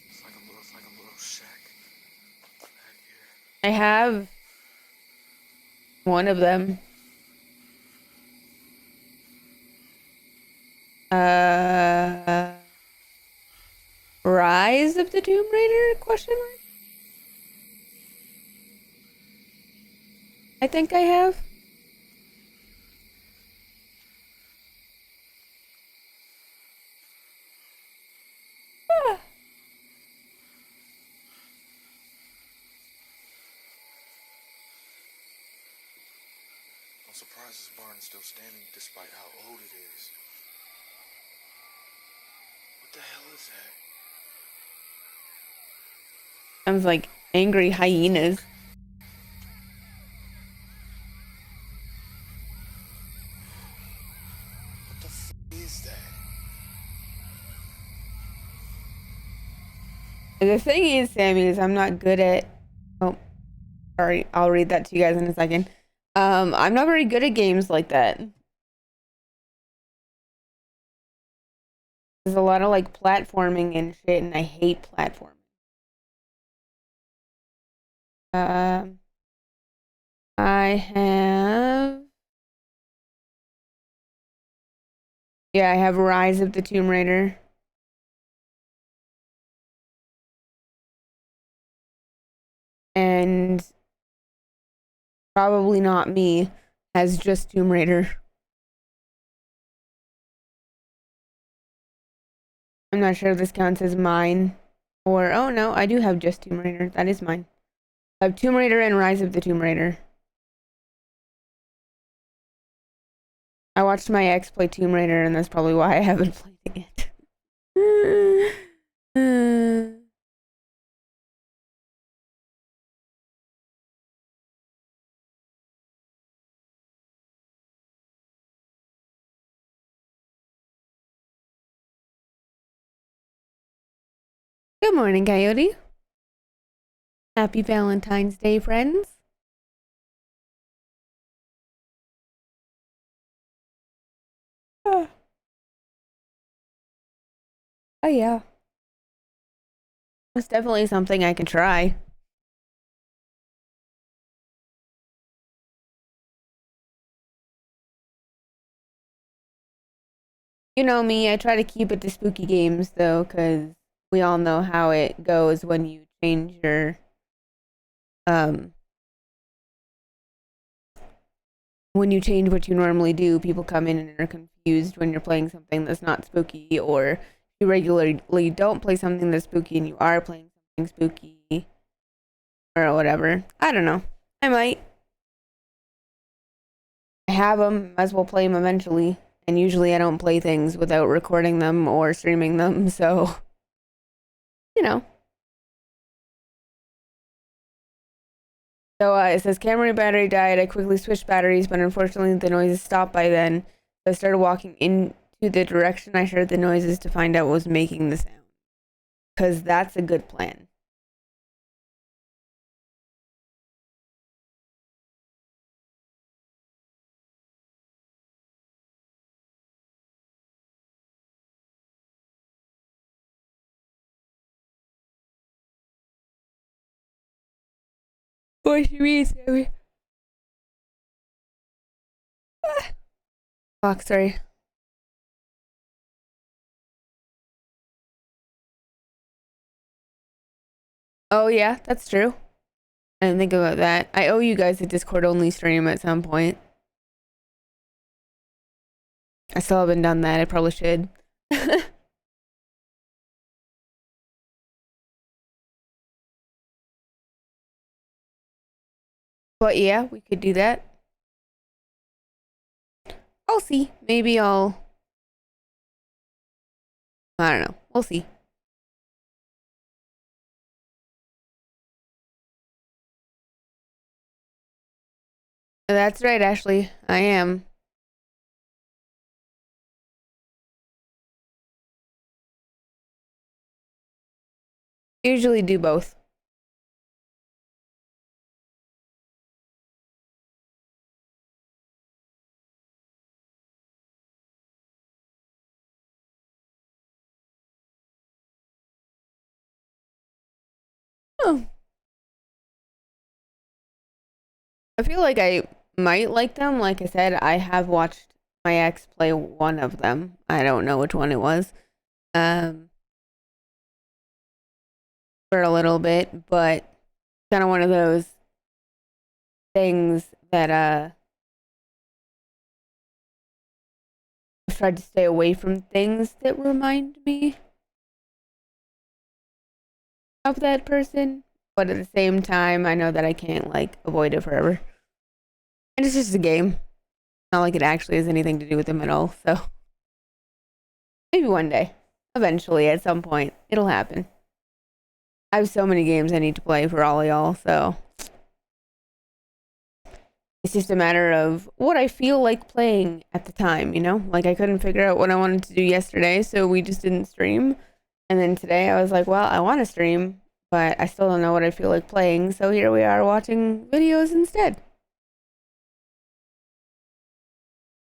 It's like a little shack back here. I have one of them. Rise of the Tomb Raider? Question mark? I think I have. Ah. I'm surprised this barn is still standing despite how old it is. What the hell is that? Sounds like angry hyenas. What the f is that? The thing is, Sammee, is I'm not good at... Oh, sorry. I'll read that to you guys in a second. I'm not very good at games like that. There's a lot of like platforming and shit, and I hate platforming. I have... Yeah, I have Rise of the Tomb Raider. And Probably Not Me has just Tomb Raider. I'm not sure if this counts as mine. Or, oh no, I do have just Tomb Raider. That is mine. I have Tomb Raider and Rise of the Tomb Raider. I watched my ex play Tomb Raider, and that's probably why I haven't played it. Good morning, Coyote. Happy Valentine's Day, friends. Oh yeah. It's definitely something I can try. You know me, I try to keep it to spooky games though, because we all know how it goes when you change your when you change what you normally do. People come in and are confused when you're playing something that's not spooky, or you regularly don't play something that's spooky and you are playing something spooky or whatever. I don't know. I might. I have them, might as well play them eventually. And usually I don't play things without recording them or streaming them, so, you know. So it says camera battery died. I quickly switched batteries, but unfortunately the noises stopped by then. So I started walking into the direction I heard the noises to find out what was making the sound. Because that's a good plan. What do you mean, Sammee? Fuck, sorry. Oh yeah, that's true. I didn't think about that. I owe you guys a Discord only stream at some point. I still haven't done that. I probably should. But yeah, we could do that. I'll see. Maybe I don't know. We'll see. That's right, Ashley. I am. Usually do both. Oh. I feel like I might like them. Like I said, I have watched my ex play one of them. I don't know which one it was. For a little bit, but kind of one of those things that I've tried to stay away from things that remind me of that person, but at the same time I know that I can't like avoid it forever. And it's just a game. Not like it actually has anything to do with them at all, so maybe one day. Eventually, at some point, it'll happen. I have so many games I need to play for all of y'all, so it's just a matter of what I feel like playing at the time, you know? Like, I couldn't figure out what I wanted to do yesterday, so we just didn't stream. And then today I was like, well, I want to stream, but I still don't know what I feel like playing, so here we are watching videos instead.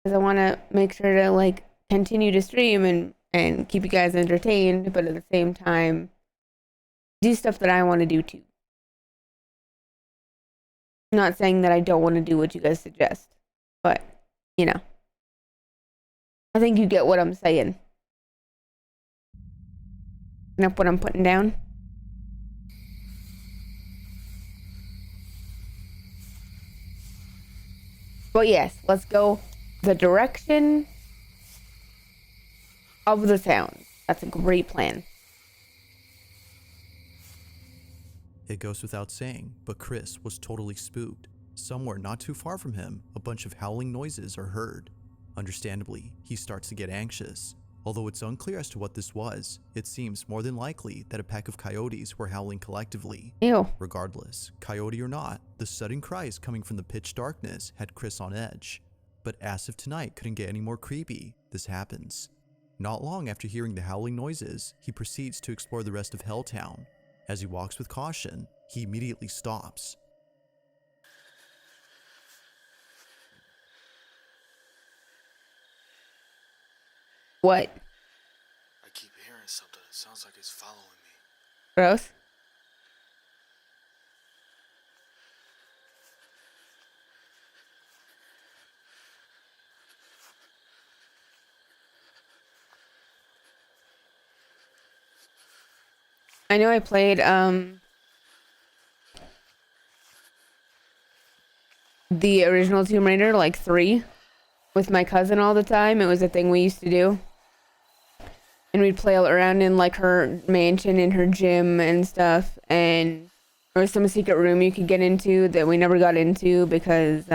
Because I want to make sure to, like, continue to stream and keep you guys entertained, but at the same time, do stuff that I want to do too. Not saying that I don't want to do what you guys suggest, but, you know. I think you get what I'm saying. Enough what I'm putting down. But yes, let's go the direction of the sound. That's a great plan. It goes without saying, but Chris was totally spooked. Somewhere not too far from him, a bunch of howling noises are heard. Understandably, he starts to get anxious. Although it's unclear as to what this was, it seems more than likely that a pack of coyotes were howling collectively. Ew. Regardless, coyote or not, the sudden cries coming from the pitch darkness had Chris on edge. But as if tonight couldn't get any more creepy, this happens. Not long after hearing the howling noises, he proceeds to explore the rest of Helltown. As he walks with caution, he immediately stops. What? I keep hearing something. It sounds like it's following me. Gross. I know I played the original Tomb Raider, like 3, with my cousin all the time. It was a thing we used to do. And we'd play around in like her mansion, in her gym and stuff. And there was some secret room you could get into that we never got into because,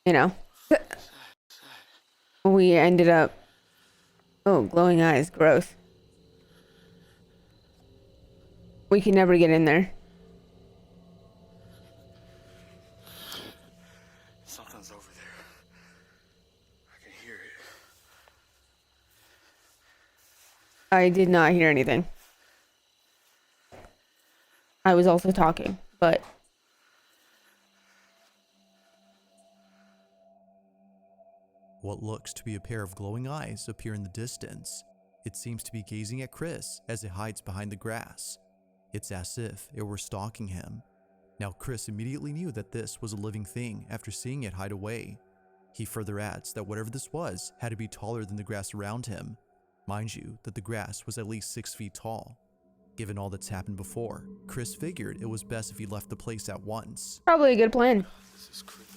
you know, we ended up, oh, glowing eyes, gross. We could never get in there. Something's over there. I can hear it. I did not hear anything. I was also talking, but... What looks to be a pair of glowing eyes appear in the distance. It seems to be gazing at Chris as it hides behind the grass. It's as if it were stalking him. Now Chris immediately knew that this was a living thing after seeing it hide away. He further adds that whatever this was had to be taller than the grass around him. Mind you, that the grass was at least 6 feet tall. Given all that's happened before, Chris figured it was best if he left the place at once. Probably a good plan. This is creepy.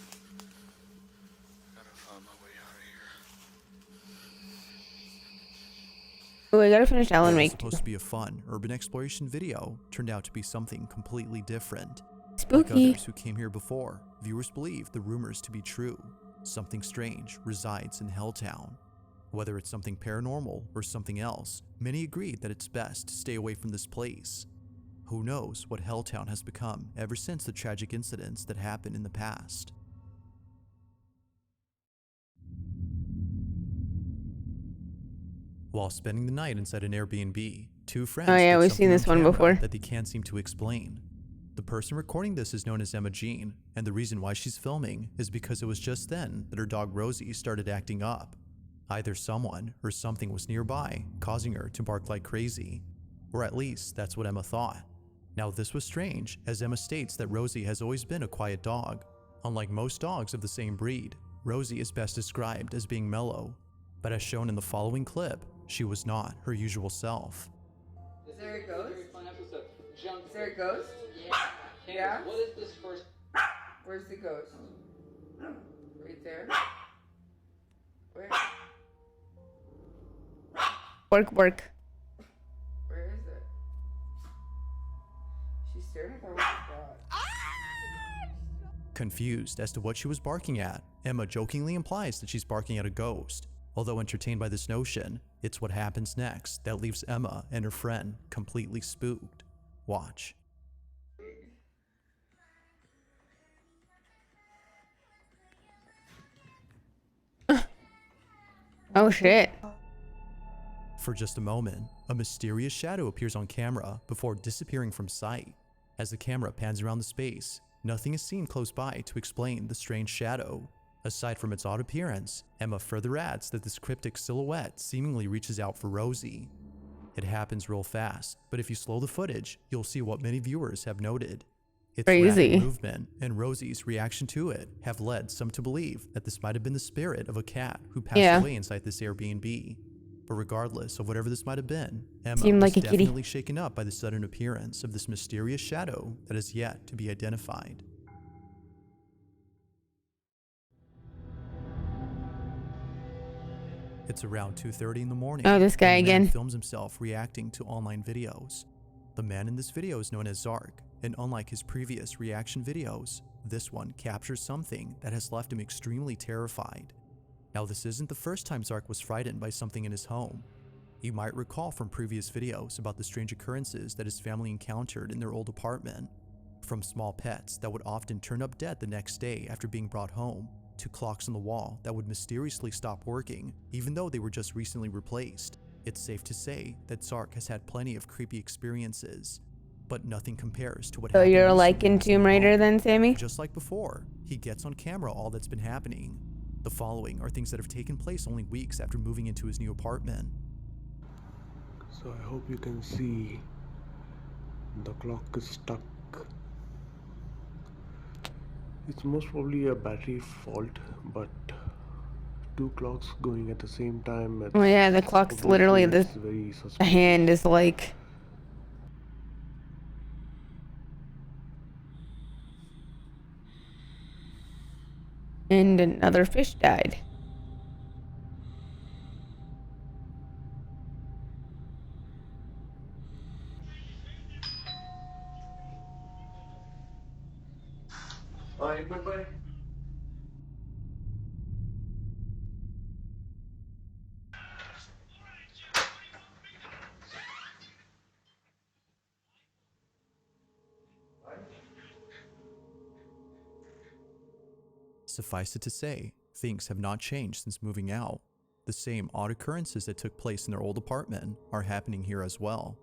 Gotta find my way out of here. Oh, I gotta finish Alan Wake. Supposed to be a fun urban exploration video turned out to be something completely different. Spooky. Like others who came here before, viewers believe the rumors to be true. Something strange resides in Helltown. Whether it's something paranormal or something else, many agreed that it's best to stay away from this place. Who knows what Helltown has become ever since the tragic incidents that happened in the past. While spending the night inside an Airbnb, 2 friends Oh yeah, did we've something seen this on one camera before. that they can't seem to explain. The person recording this is known as Emma Jean, and the reason why she's filming is because it was just then that her dog Rosie started acting up. Either someone or something was nearby, causing her to bark like crazy. Or at least, that's what Emma thought. Now this was strange, as Emma states that Rosie has always been a quiet dog. Unlike most dogs of the same breed, Rosie is best described as being mellow. But as shown in the following clip, she was not her usual self. Is there a ghost? Is there a ghost? Yeah. Yeah? What is this first? Where's the ghost? Right there? Where? Work. Where is it? She's staring at her with the dog. Confused as to what she was barking at, Emma jokingly implies that she's barking at a ghost. Although entertained by this notion, it's what happens next that leaves Emma and her friend completely spooked. Watch. Oh shit. For just a moment, a mysterious shadow appears on camera before disappearing from sight. As the camera pans around the space, nothing is seen close by to explain the strange shadow. Aside from its odd appearance, Emma further adds that this cryptic silhouette seemingly reaches out for Rosie. It happens real fast, but if you slow the footage, you'll see what many viewers have noted. Its Crazy. rapid movement and Rosie's reaction to it have led some to believe that this might have been the spirit of a cat who passed away inside this Airbnb. But regardless of whatever this might have been, Emma Seemed like was a kitty. definitely shaken up by the sudden appearance of this mysterious shadow that is yet to be identified. It's around 2:30 in the morning. Oh, this guy and the man again. films himself reacting to online videos. The man in this video is known as Zark, and unlike his previous reaction videos, this one captures something that has left him extremely terrified. Now, this isn't the first time Zark was frightened by something in his home. You might recall from previous videos about the strange occurrences that his family encountered in their old apartment. From small pets that would often turn up dead the next day after being brought home, to clocks on the wall that would mysteriously stop working even though they were just recently replaced. It's safe to say that Zark has had plenty of creepy experiences, but nothing compares to what So happened you're recently like in in his Tomb new Raider home. then, Sammee? Just like before, he gets on camera all that's been happening. The following are things that have taken place only weeks after moving into his new apartment. So I hope you can see the clock is stuck. It's most probably a battery fault, but 2 clocks going at the same time. Oh yeah, the clock's literally the hand is like And another fish died. Bye, bye. Suffice it to say, things have not changed since moving out. The same odd occurrences that took place in their old apartment are happening here as well.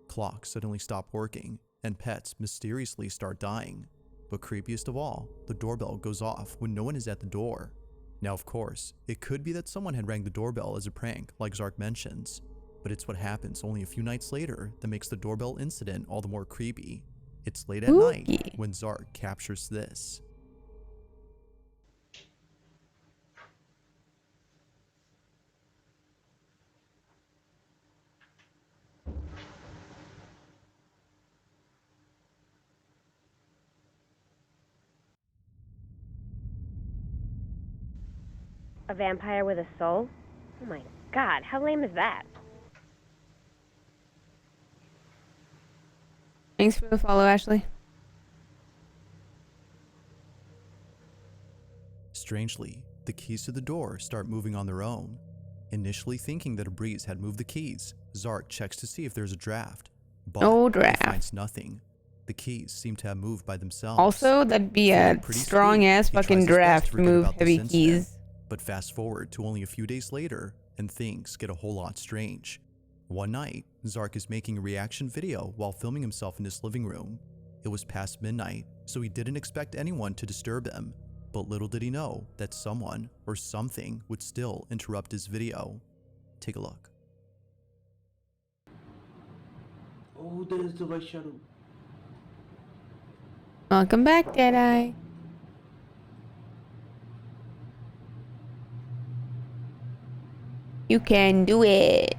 Clocks suddenly stop working, and pets mysteriously start dying. But creepiest of all, the doorbell goes off when no one is at the door. Now of course, it could be that someone had rang the doorbell as a prank like Zark mentions, but it's what happens only a few nights later that makes the doorbell incident all the more creepy. It's late at night when Zark captures this. A vampire with a soul? Oh my god, how lame is that? Thanks for the follow, Ashley. Strangely, the keys to the door start moving on their own. Initially thinking that a breeze had moved the keys, Zark checks to see if there's a draft, but he finds nothing. The keys seem to have moved by themselves. Also, that'd be a strong ass fucking draft to move heavy keys. But fast forward to only a few days later, and things get a whole lot strange. One night, Zark is making a reaction video while filming himself in his living room. It was past midnight, so he didn't expect anyone to disturb him. But little did he know that someone or something would still interrupt his video. Take a look. Oh, there is the white shadow. Welcome back, Deadeye. You can do it.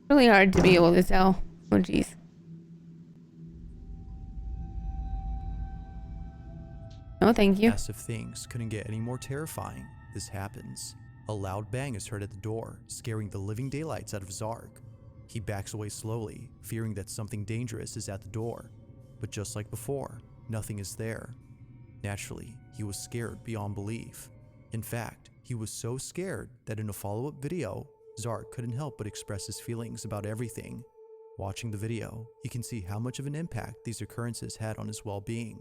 Really hard to be able to tell. Oh jeez. No, thank you. As if things couldn't get any more terrifying, this happens. A loud bang is heard at the door, scaring the living daylights out of Zark. He backs away slowly, fearing that something dangerous is at the door. But just like before, nothing is there. Naturally, he was scared beyond belief. In fact, he was so scared that in a follow-up video, Zark couldn't help but express his feelings about everything. Watching the video, you can see how much of an impact these occurrences had on his well-being.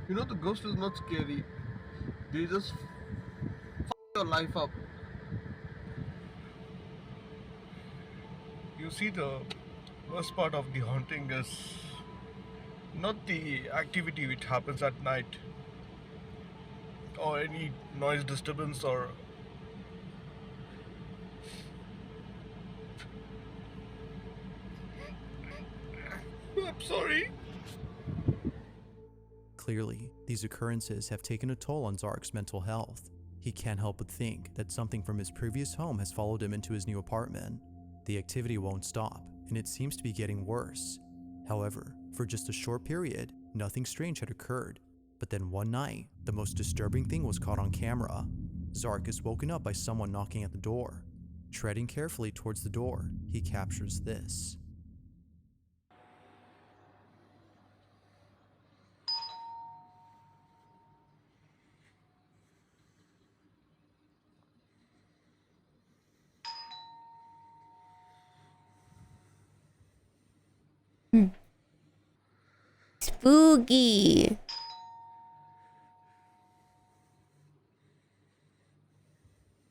You know, the ghost is not scary. They just f your life up. You see, the worst part of the haunting is not the activity which happens at night or any noise disturbance or I'm sorry. Clearly, these occurrences have taken a toll on Zark's mental health. He can't help but think that something from his previous home has followed him into his new apartment. The activity won't stop, and it seems to be getting worse. However, for just a short period, nothing strange had occurred. But then one night, the most disturbing thing was caught on camera. Zark is woken up by someone knocking at the door. Treading carefully towards the door, he captures this. spooky.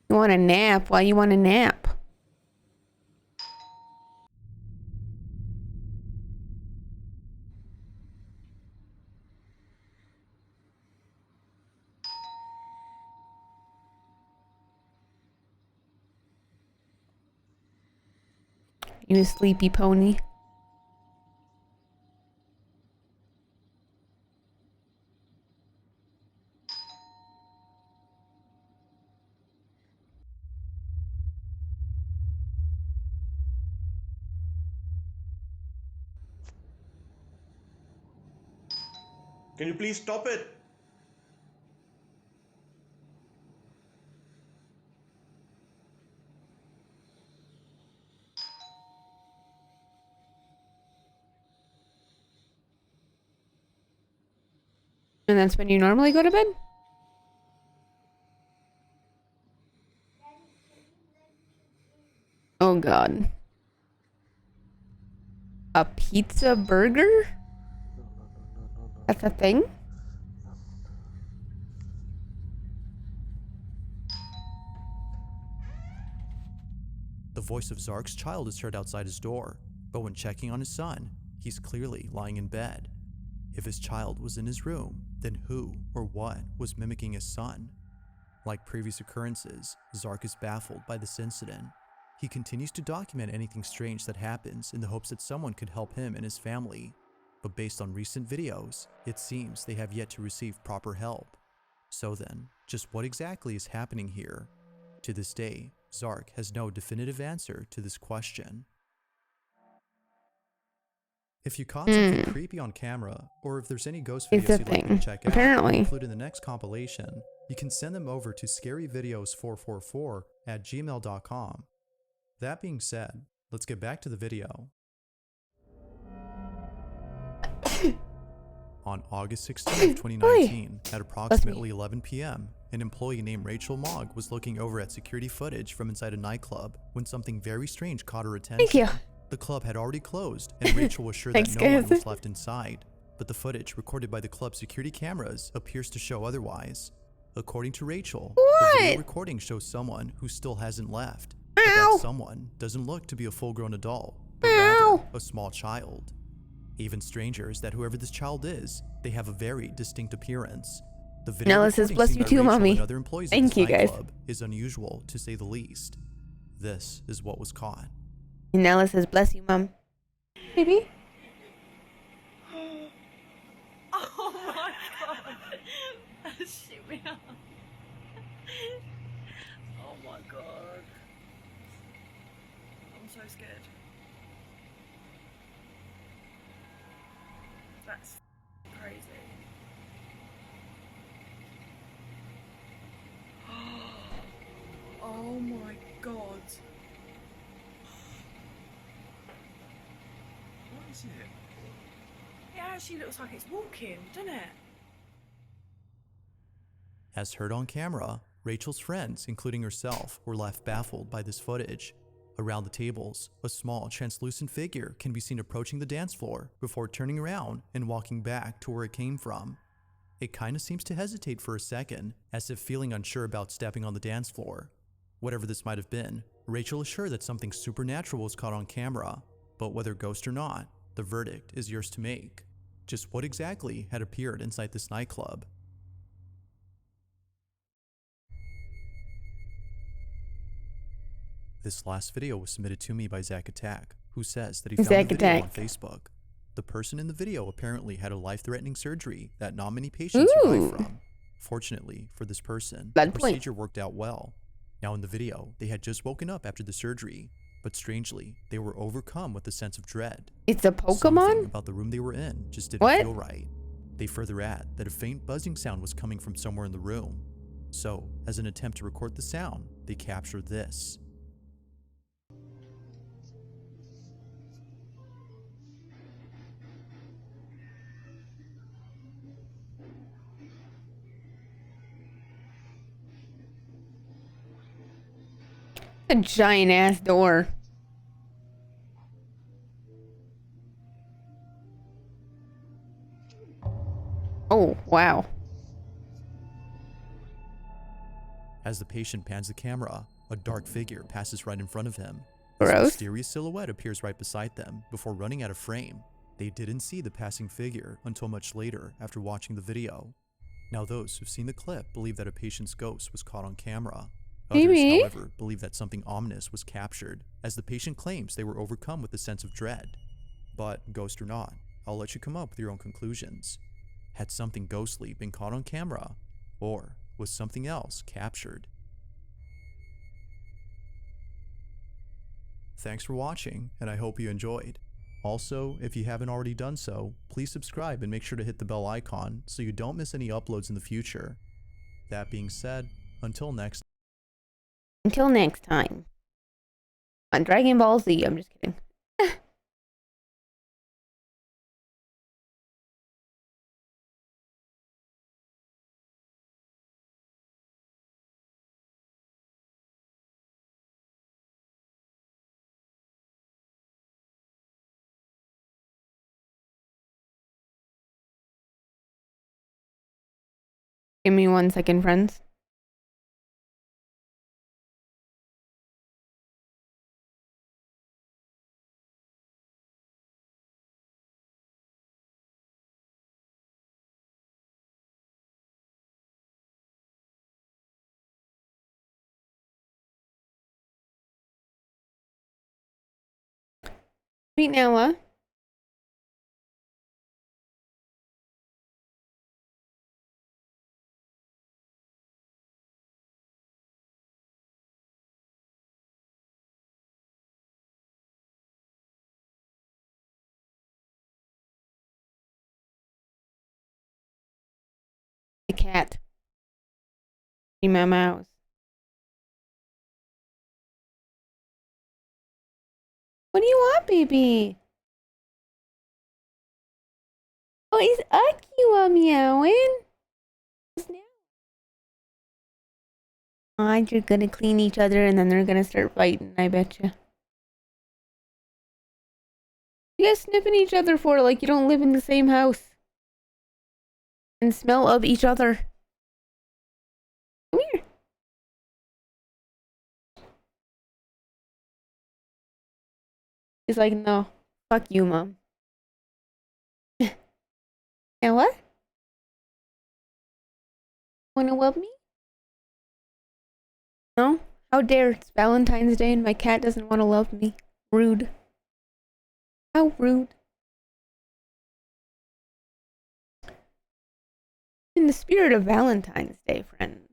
You want a nap? Why you want a nap? You a sleepy pony? Can you please stop it? And that's when you normally go to bed? Oh god. A pizza burger? That's a thing? The voice of Zark's child is heard outside his door, but when checking on his son, he's clearly lying in bed. If his child was in his room, then who or what was mimicking his son? Like previous occurrences, Zark is baffled by this incident. He continues to document anything strange that happens in the hopes that someone could help him and his family. But based on recent videos, it seems they have yet to receive proper help. So then, just what exactly is happening here? To this day, Zark has no definitive answer to this question. If you caught something creepy on camera, or if there's any ghost It's videos a you'd like me thing, to check out, apparently. include in the next compilation, you can send them over to scaryvideos444@gmail.com. That being said, let's get back to the video. On August 16, 2019, at approximately 11 p.m., an employee named Rachel Mogg was looking over at security footage from inside a nightclub when something very strange caught her attention. Thank you. The club had already closed, and Rachel was sure Thanks, that no one guys. was left inside, but the footage recorded by the club's security cameras appears to show otherwise. According to Rachel, the video recording shows someone who still hasn't left, but that someone doesn't look to be a full-grown adult, but rather a small child. Even stranger is that whoever this child is, they have a very distinct appearance. The video Nellis says, recording "Bless seen you by too, Rachel mommy." and other employees Thank of you, this guys. nightclub is unusual, to say the least. This is what was caught. Nella says, "Bless you, mom." Baby. Oh my god. That shit me up. Oh my god. I'm so scared. That's crazy. Oh my god. What is it? It actually looks like it's walking, doesn't it? As heard on camera, Rachel's friends, including herself, were left baffled by this footage. Around the tables, a small, translucent figure can be seen approaching the dance floor before turning around and walking back to where it came from. It kinda seems to hesitate for a second, as if feeling unsure about stepping on the dance floor. Whatever this might have been, Rachel is sure that something supernatural was caught on camera, but whether ghost or not, the verdict is yours to make. Just what exactly had appeared inside this nightclub? This last video was submitted to me by Zach Attack, who says that he found Zach the video on Attack. Facebook. The person in the video apparently had a life-threatening surgery that not many patients survive from. Fortunately for this person, the Blood point. procedure worked out well. Now in the video, they had just woken up after the surgery, but strangely, they were overcome with a sense of dread. It's a Something Pokemon? about the room they were in just didn't What? feel right. They further add that a faint buzzing sound was coming from somewhere in the room. So, as an attempt to record the sound, they captured this. A giant ass door. Oh, wow. As the patient pans the camera, a dark figure passes right in front of him. This Gross. mysterious silhouette appears right beside them before running out of frame. They didn't see the passing figure until much later after watching the video. Now those who've seen the clip believe that a patient's ghost was caught on camera. Others, Maybe. however, believe that something ominous was captured, as the patient claims they were overcome with a sense of dread. But, ghost or not, I'll let you come up with your own conclusions. Had something ghostly been caught on camera? Or was something else captured? Thanks for watching, and I hope you enjoyed. Also, if you haven't already done so, please subscribe and make sure to hit the bell icon so you don't miss any uploads in the future. That being said, until next time. On Dragon Ball Z, I'm just kidding. Give me 1 second, friends. Sweet Nella. The cat. See my mouse. What do you want, baby? Oh, is Akira meowing? You're gonna clean each other and then they're gonna start fighting, I betcha. You guys sniffing each other for like you don't live in the same house. And smell of each other. Come here. He's like, no. Fuck you, Mom. And what? Wanna love me? No? How dare, it's Valentine's Day and my cat doesn't want to love me. Rude. How rude. In the spirit of Valentine's Day, friends.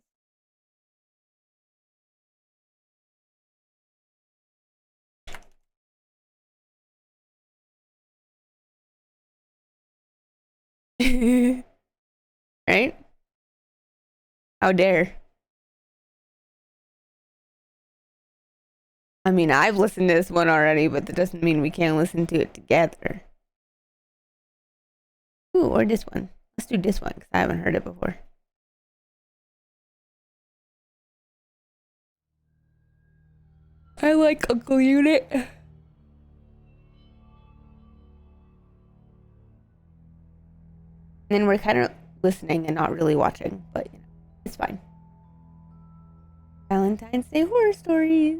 Right? How dare. I mean, I've listened to this one already, but that doesn't mean we can't listen to it together. Ooh, or this one. Let's do this one, because I haven't heard it before. I like Uncle Unit. And then we're kind of listening and not really watching, but you know, it's fine. Valentine's Day horror stories.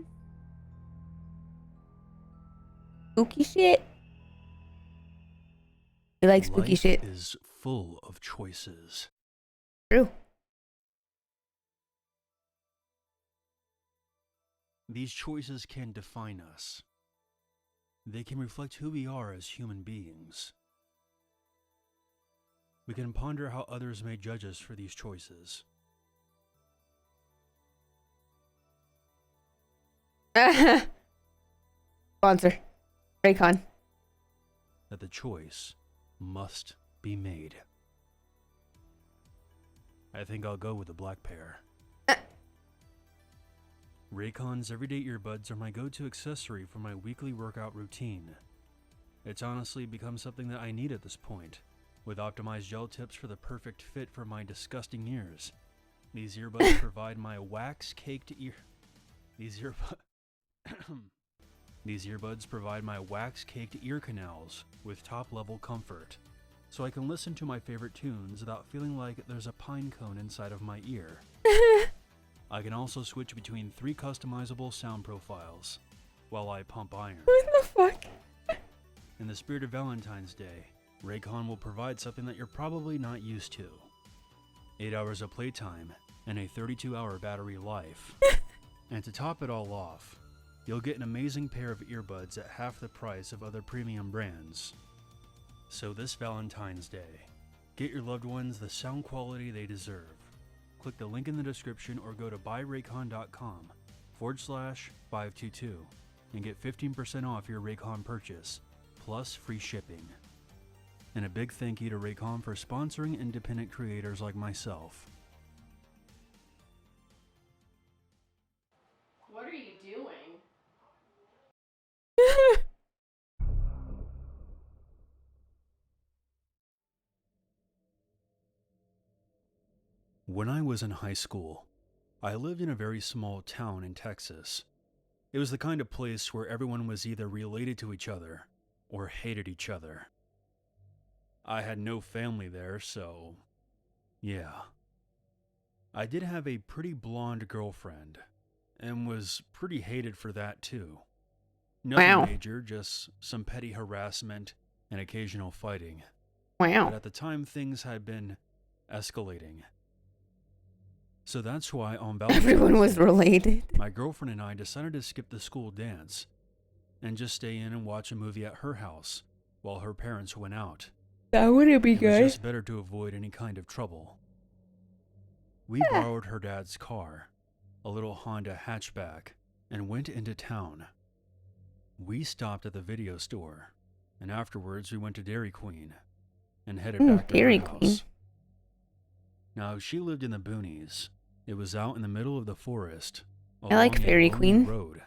Spooky shit. We like spooky Life shit. is full of choices. True. These choices can define us. They can reflect who we are as human beings. We can ponder how others may judge us for these choices. Sponsor. Raycon. That the choice must be made. I think I'll go with the black pair. Raycon's everyday earbuds are my go-to accessory for my weekly workout routine. It's honestly become something that I need at this point, with optimized gel tips for the perfect fit for my disgusting ears. These earbuds provide my wax-caked ear... These earbuds provide my wax-caked ear canals with top-level comfort. so I can listen to my favorite tunes without feeling like there's a pine cone inside of my ear. I can also switch between 3 customizable sound profiles while I pump iron. What the fuck? In the spirit of Valentine's Day, Raycon will provide something that you're probably not used to. 8 hours of playtime and a 32-hour battery life. And to top it all off, you'll get an amazing pair of earbuds at half the price of other premium brands. So this Valentine's Day, get your loved ones the sound quality they deserve. Click the link in the description or go to buyraycon.com/522 and get 15% off your Raycon purchase, plus free shipping. And a big thank you to Raycon for sponsoring independent creators like myself. What are you doing? When I was in high school, I lived in a very small town in Texas. It was the kind of place where everyone was either related to each other or hated each other. I had no family there, so yeah. I did have a pretty blonde girlfriend, and was pretty hated for that too. Nothing major, just some petty harassment and occasional fighting. Wow. But at the time, things had been escalating. So that's why on Valentine's Everyone was Day, related. my girlfriend and I decided to skip the school dance and just stay in and watch a movie at her house while her parents went out. That wouldn't be It good. was just better to avoid any kind of trouble. We borrowed her dad's car, a little Honda hatchback, and went into town. We stopped at the video store, and afterwards we went to Dairy Queen and headed back to Dairy her Queen. house. Now, she lived in the boonies. It was out in the middle of the forest, I like along a Dairy lonely Queen. road,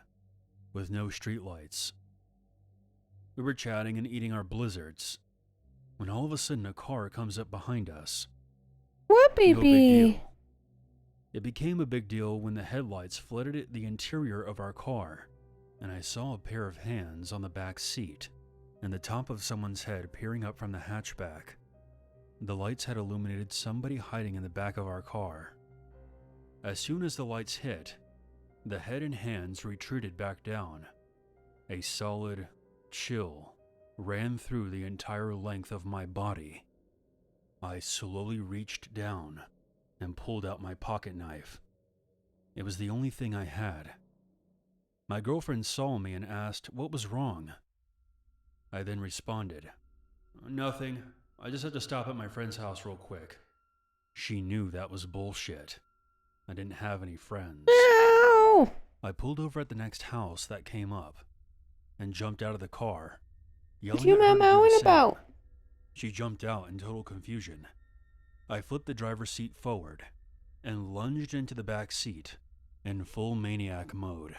with no streetlights. We were chatting and eating our blizzards, when all of a sudden a car comes up behind us. What, No big baby? deal. It became a big deal when the headlights flooded the interior of our car, and I saw a pair of hands on the back seat, and the top of someone's head peering up from the hatchback. The lights had illuminated somebody hiding in the back of our car. As soon as the lights hit, the head and hands retreated back down. A solid chill ran through the entire length of my body. I slowly reached down and pulled out my pocket knife. It was the only thing I had. My girlfriend saw me and asked what was wrong. I then responded, "Nothing. I just had to stop at my friend's house real quick." She knew that was bullshit. I didn't have any friends. No! I pulled over at the next house that came up and jumped out of the car, What yelling you at her to do the mowing same. about? She jumped out in total confusion. I flipped the driver's seat forward and lunged into the back seat in full maniac mode.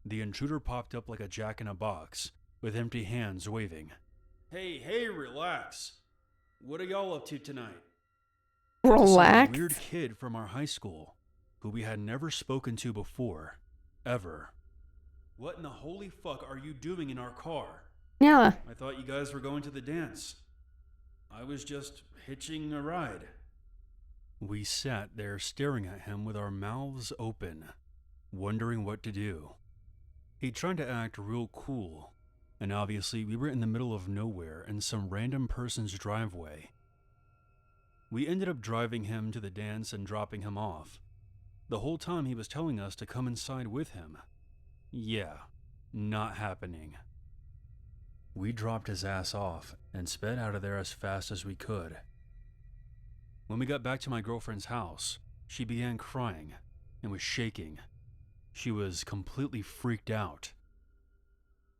The intruder popped up like a jack-in-a-box with empty hands waving. Hey, relax. What are y'all up to tonight? Relax? Some weird kid from our high school who we had never spoken to before, ever. What in the holy fuck are you doing in our car? Yeah. I thought you guys were going to the dance. I was just hitching a ride. We sat there staring at him with our mouths open, wondering what to do. He tried to act real cool, and obviously we were in the middle of nowhere in some random person's driveway. We ended up driving him to the dance and dropping him off. The whole time he was telling us to come inside with him. Yeah, not happening. We dropped his ass off and sped out of there as fast as we could. When we got back to my girlfriend's house, she began crying and was shaking. She was completely freaked out.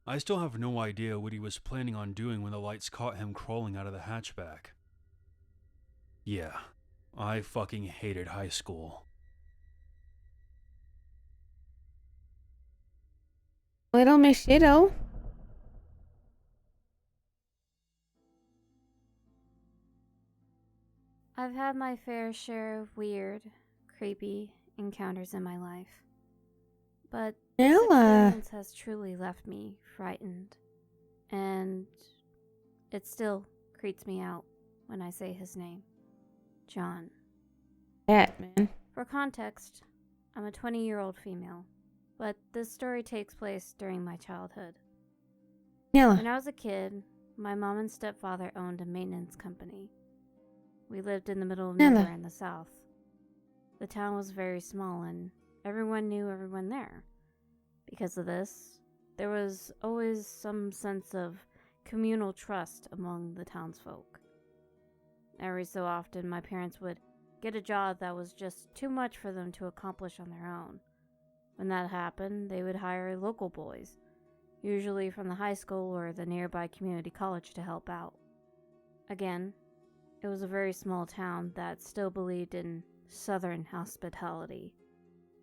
I still have no idea what he was planning on doing when the lights caught him crawling out of the hatchback. Yeah, I fucking hated high school. Little Miss Shitto. I've had my fair share of weird, creepy encounters in my life. But this experience has truly left me frightened. And it still creeps me out when I say his name. John. That, man. For context, I'm a 20-year-old female, but this story takes place during my childhood. Nella. When I was a kid, my mom and stepfather owned a maintenance company. We lived in the middle of nowhere in the south. The town was very small and everyone knew everyone there. Because of this, there was always some sense of communal trust among the townsfolk. Every so often, my parents would get a job that was just too much for them to accomplish on their own. When that happened, they would hire local boys, usually from the high school or the nearby community college to help out. Again, it was a very small town that still believed in Southern hospitality.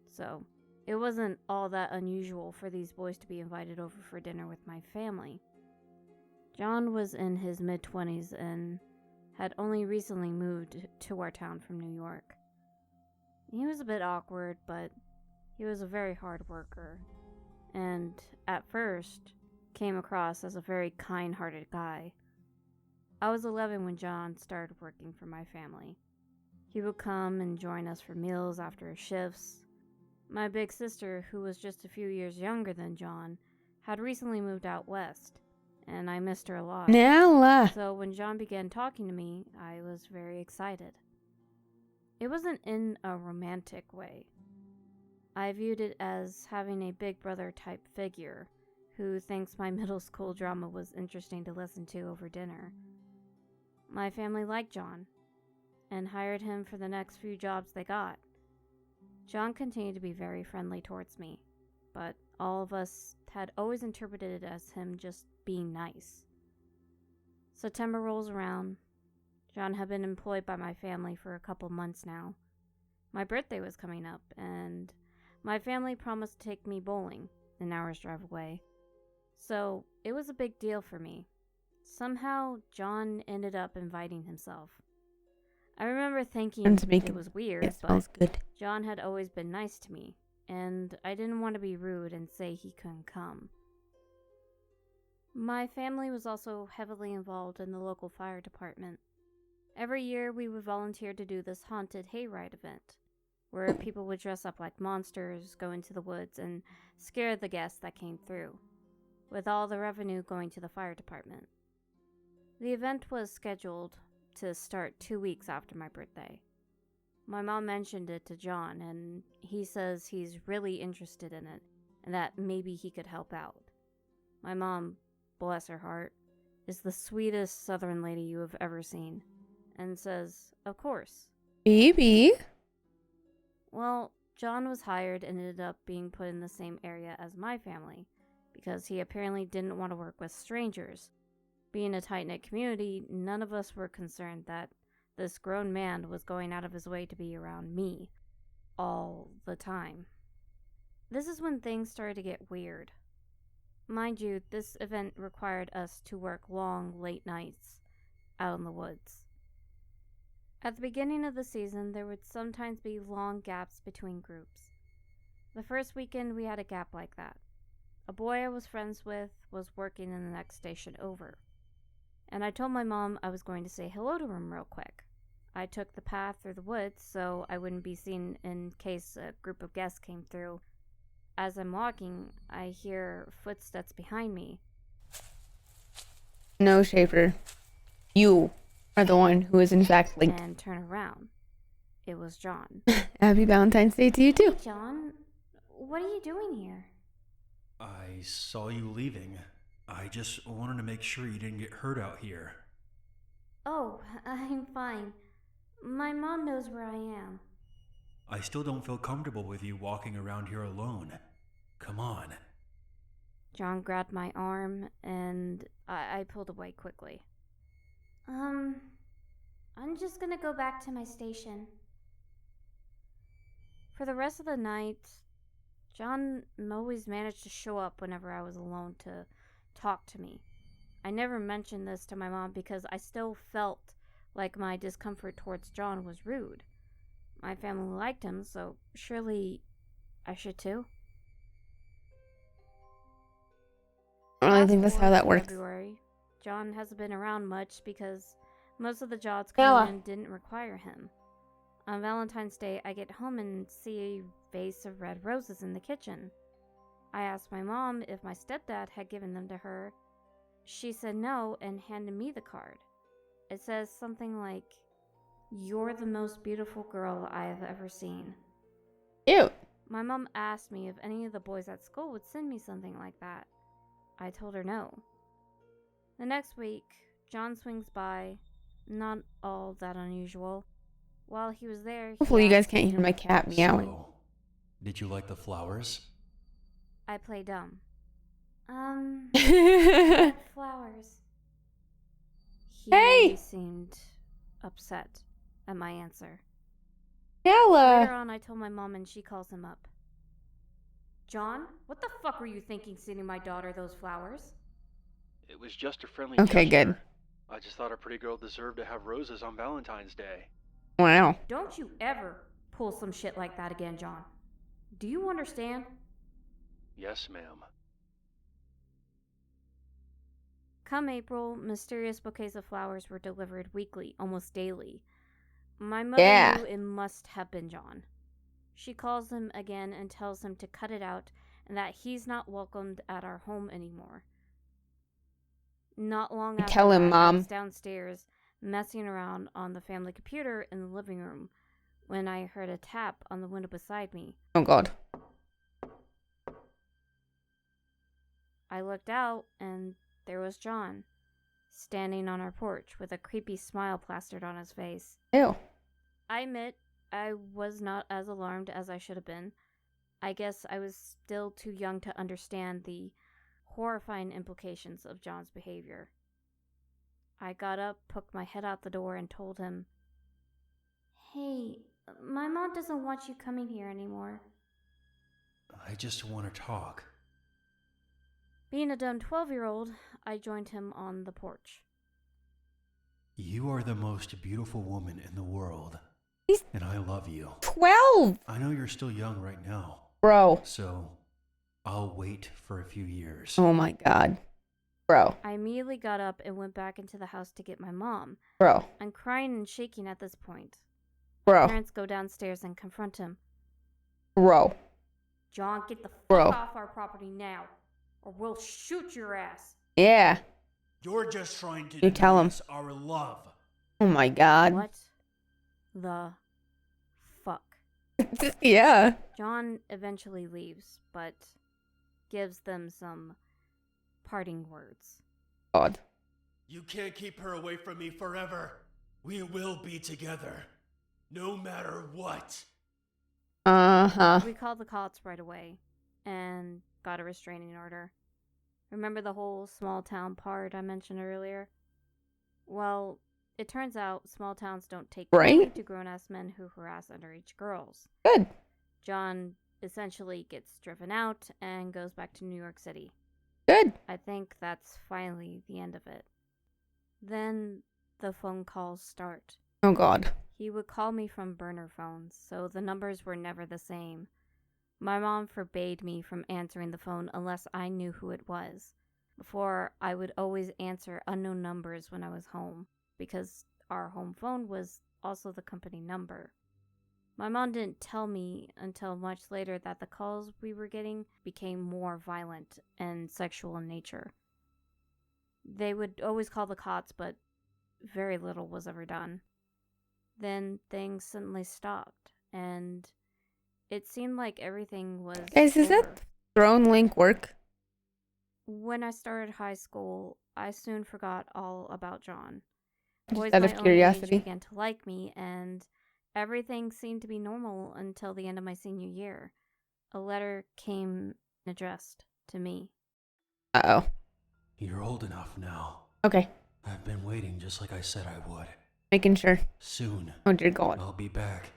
So, it wasn't all that unusual for these boys to be invited over for dinner with my family. John was in his mid-20s and had only recently moved to our town from New York. He was a bit awkward, but he was a very hard worker, and at first came across as a very kind-hearted guy. I was 11 when John started working for my family. He would come and join us for meals after his shifts. My big sister, who was just a few years younger than John, had recently moved out west, and I missed her a lot. Nella. So when John began talking to me, I was very excited. It wasn't in a romantic way. I viewed it as having a big brother type figure who thinks my middle school drama was interesting to listen to over dinner. My family liked John and hired him for the next few jobs they got. John continued to be very friendly towards me, but all of us had always interpreted it as him just being nice. September rolls around. John had been employed by my family for a couple months now. My birthday was coming up, and my family promised to take me bowling, an hour's drive away. So it was a big deal for me. Somehow, John ended up inviting himself. I remember thinking it was weird, but John had always been nice to me, and I didn't want to be rude and say he couldn't come. My family was also heavily involved in the local fire department. Every year we would volunteer to do this haunted hayride event, where people would dress up like monsters, go into the woods, and scare the guests that came through, with all the revenue going to the fire department. The event was scheduled to start 2 weeks after my birthday. My mom mentioned it to John, and he says he's really interested in it, and that maybe he could help out. My mom, bless her heart, is the sweetest Southern lady you have ever seen, and says, of course. Baby. Well, John was hired and ended up being put in the same area as my family, because he apparently didn't want to work with strangers. Being a tight-knit community, none of us were concerned that this grown man was going out of his way to be around me all the time. This is when things started to get weird. Mind you, this event required us to work long, late nights out in the woods. At the beginning of the season, there would sometimes be long gaps between groups. The first weekend, we had a gap like that. A boy I was friends with was working in the next station over, and I told my mom I was going to say hello to him real quick. I took the path through the woods so I wouldn't be seen in case a group of guests came through. As I'm walking, I hear footsteps behind me. No, Schaefer. You are the one who is in fact linked. And turn around. It was John. Happy Valentine's Day to you too. John, what are you doing here? I saw you leaving. I just wanted to make sure you didn't get hurt out here. Oh, I'm fine. My mom knows where I am. I still don't feel comfortable with you walking around here alone. Come on. John grabbed my arm, and I pulled away quickly. I'm just gonna go back to my station. For the rest of the night, John always managed to show up whenever I was alone to talk to me. I never mentioned this to my mom because I still felt like my discomfort towards John was rude. My family liked him, so surely I should too. I think that's how that works. February, John hasn't been around much because most of the jobs coming in didn't require him. On Valentine's Day, I get home and see a vase of red roses in the kitchen. I asked my mom if my stepdad had given them to her. She said no and handed me the card. It says something like, "You're the most beautiful girl I have ever seen." Cute. My mom asked me if any of the boys at school would send me something like that. I told her no. The next week, John swings by, not all that unusual. While he was there, Hopefully you guys can't hear my cat meowing. So, did you like the flowers? I play dumb. What flowers? He seemed upset at my answer. Ella. Later on, I told my mom and she calls him up. "John, what the fuck were you thinking sending my daughter those flowers?" It was just a friendly Okay, gesture. good. I just thought a pretty girl deserved to have roses on Valentine's Day. Wow. Don't you ever pull some shit like that again, John. Do you understand? Yes, ma'am. Come April, mysterious bouquets of flowers were delivered weekly, almost daily. My mother knew it must have been John. She calls him again and tells him to cut it out and that he's not welcomed at our home anymore. Not long after Tell him, that, Mom. I was downstairs messing around on the family computer in the living room when I heard a tap on the window beside me. Oh, God. I looked out and there was John, standing on our porch with a creepy smile plastered on his face. Ew. I admit I was not as alarmed as I should have been. I guess I was still too young to understand the horrifying implications of John's behavior. I got up, poked my head out the door, and told him, "Hey, my mom doesn't want you coming here anymore." I just want to talk. Being a dumb 12-year-old, I joined him on the porch. You are the most beautiful woman in the world. And I love you. 12! I know you're still young right now. Bro. So, I'll wait for a few years. Oh my God. Bro. I immediately got up and went back into the house to get my mom. Bro. I'm crying and shaking at this point. Bro. My parents go downstairs and confront him. Bro. "John, get the fuck Bro. off our property now, or we'll shoot your ass." Yeah. You're just trying to You tell him. miss our love. Oh my God. What the fuck? Yeah. John eventually leaves, but gives them some parting words. God. You can't keep her away from me forever. We will be together, no matter what. Uh-huh. We called the cops right away and got a restraining order. Remember the whole small town part I mentioned earlier? Well, it turns out small towns don't take kindly to grown-ass men who harass underage girls. Good. John essentially gets driven out and goes back to New York City. Good. I think that's finally the end of it. Then the phone calls start. Oh God. He would call me from burner phones, so the numbers were never the same. My mom forbade me from answering the phone unless I knew who it was. Before, I would always answer unknown numbers when I was home, because our home phone was also the company number. My mom didn't tell me until much later that the calls we were getting became more violent and sexual in nature. They would always call the cops, but very little was ever done. Then things suddenly stopped, and it seemed like everything was Guys, does over. that throne link work? When I started high school, I soon forgot all about John. Just Boys out my of own curiosity. age began to like me, and everything seemed to be normal until the end of my senior year. A letter came addressed to me. Uh-oh. You're old enough now. Okay. I've been waiting just like I said I would. Making sure. Soon. Oh dear God. I'll be back,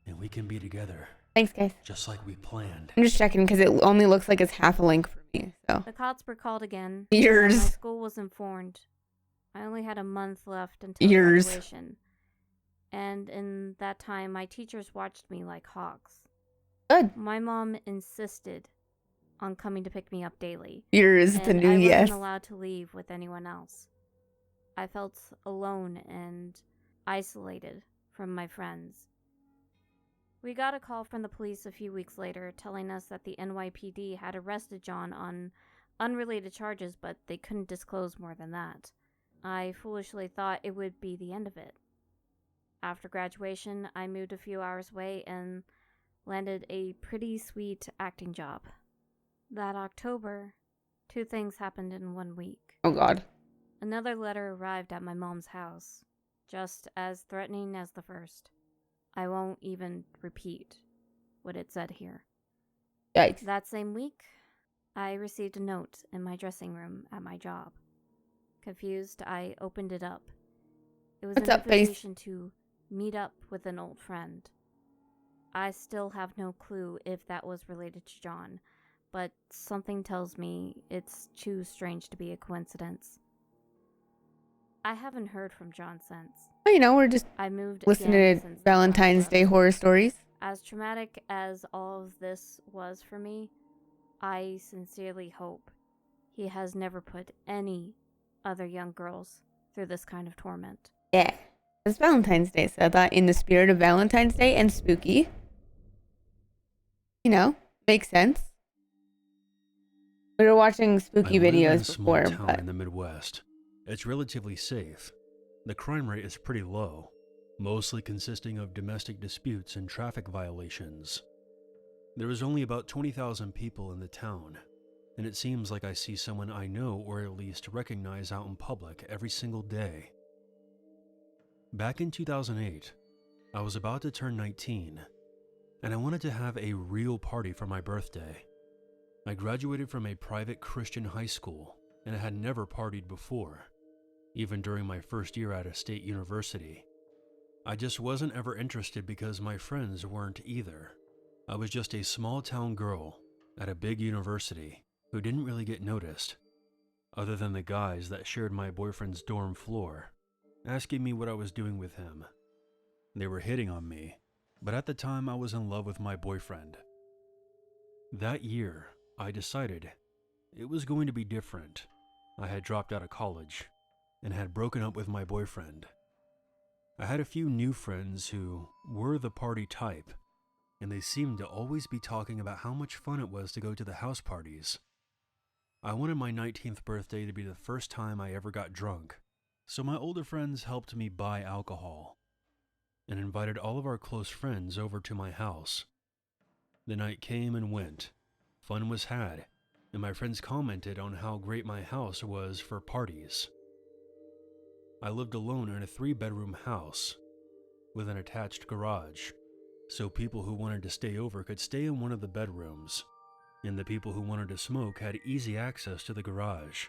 and we can be together. Thanks, guys. Just like we planned. I'm just checking because it only looks like it's half a link for me, so. The cops were called again. Years. And my school was informed. I only had a month left until Years. graduation. And in that time, my teachers watched me like hawks. Good. My mom insisted on coming to pick me up daily. Years, the and new I yes. wasn't allowed to leave with anyone else. I felt alone and isolated from my friends. We got a call from the police a few weeks later telling us that the NYPD had arrested John on unrelated charges, but they couldn't disclose more than that. I foolishly thought it would be the end of it. After graduation, I moved a few hours away and landed a pretty sweet acting job. That October, 2 things happened in 1 week. Oh God. Another letter arrived at my mom's house, just as threatening as the first. I won't even repeat what it said here. Yikes. That same week, I received a note in my dressing room at my job. Confused, I opened it up. It was What's an up, face? invitation to meet up with an old friend. I still have no clue if that was related to John, but something tells me it's too strange to be a coincidence. I haven't heard from John since. Well, you know, we're just I moved listening again to since Valentine's Day horror stories. As traumatic as all of this was for me, I sincerely hope he has never put any other young girls through this kind of torment. Yeah. It's Valentine's Day, so I thought in the spirit of Valentine's Day and spooky, you know, makes sense. We were watching spooky I live in a videos small before, town but in the Midwest. It's relatively safe. The crime rate is pretty low, mostly consisting of domestic disputes and traffic violations. There is only about 20,000 people in the town, and it seems like I see someone I know or at least recognize out in public every single day. Back in 2008, I was about to turn 19, and I wanted to have a real party for my birthday. I graduated from a private Christian high school, and I had never partied before, even during my first year at a state university. I just wasn't ever interested because my friends weren't either. I was just a small town girl at a big university who didn't really get noticed, other than the guys that shared my boyfriend's dorm floor, asking me what I was doing with him. They were hitting on me, but at the time I was in love with my boyfriend. That year, I decided it was going to be different. I had dropped out of college and had broken up with my boyfriend. I had a few new friends who were the party type, and they seemed to always be talking about how much fun it was to go to the house parties. I wanted my 19th birthday to be the first time I ever got drunk, so my older friends helped me buy alcohol and invited all of our close friends over to my house. The night came and went. Fun was had, and my friends commented on how great my house was for parties. I lived alone in a 3-bedroom house with an attached garage, so people who wanted to stay over could stay in one of the bedrooms, and the people who wanted to smoke had easy access to the garage.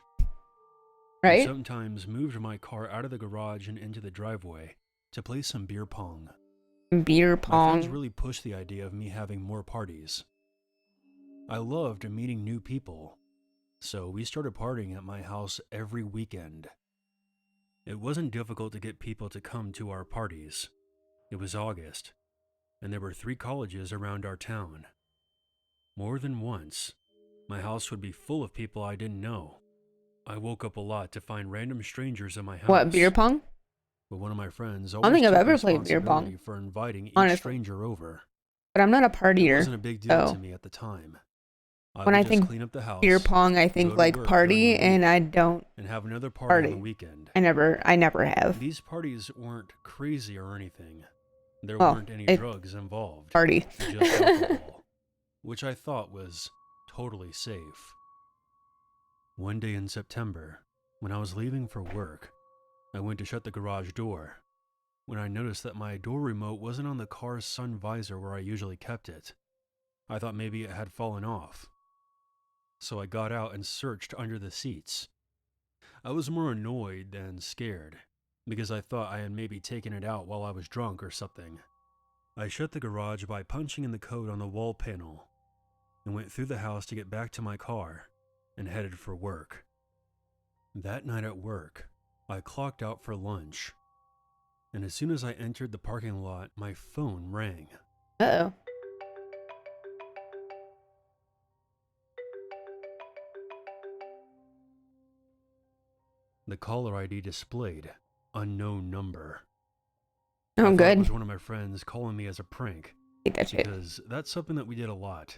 Right? I sometimes moved my car out of the garage and into the driveway to play some beer pong. Beer My friends pong. really pushed the idea of me having more parties. I loved meeting new people, so we started partying at my house every weekend. It wasn't difficult to get people to come to our parties. It was August, and there were 3 colleges around our town. More than once, my house would be full of people I didn't know. I woke up a lot to find random strangers in my house. What, beer pong? But one of my friends I always don't think I've took ever played beer responsibility pong, for inviting each honestly. stranger over. But I'm not a It partier, wasn't a big deal so to me at the time. I when would I just think clean up the house, beer pong, I go think to like work party, during the and week, I don't and have another party party. on the weekend. I never have. These parties weren't crazy or anything. There Well, weren't any it- drugs involved. party. Just alcohol, which I thought was totally safe. One day in September, when I was leaving for work, I went to shut the garage door when I noticed that my door remote wasn't on the car's sun visor where I usually kept it. I thought maybe it had fallen off. So I got out and searched under the seats. I was more annoyed than scared, because I thought I had maybe taken it out while I was drunk or something. I shut the garage by punching in the code on the wall panel and went through the house to get back to my car and headed for work. That night at work, I clocked out for lunch, and as soon as I entered the parking lot, my phone rang. Uh-oh. The caller ID displayed unknown number. Oh, I thought good. it was one of my friends calling me as a prank. Hate that shit. Because that's something that we did a lot.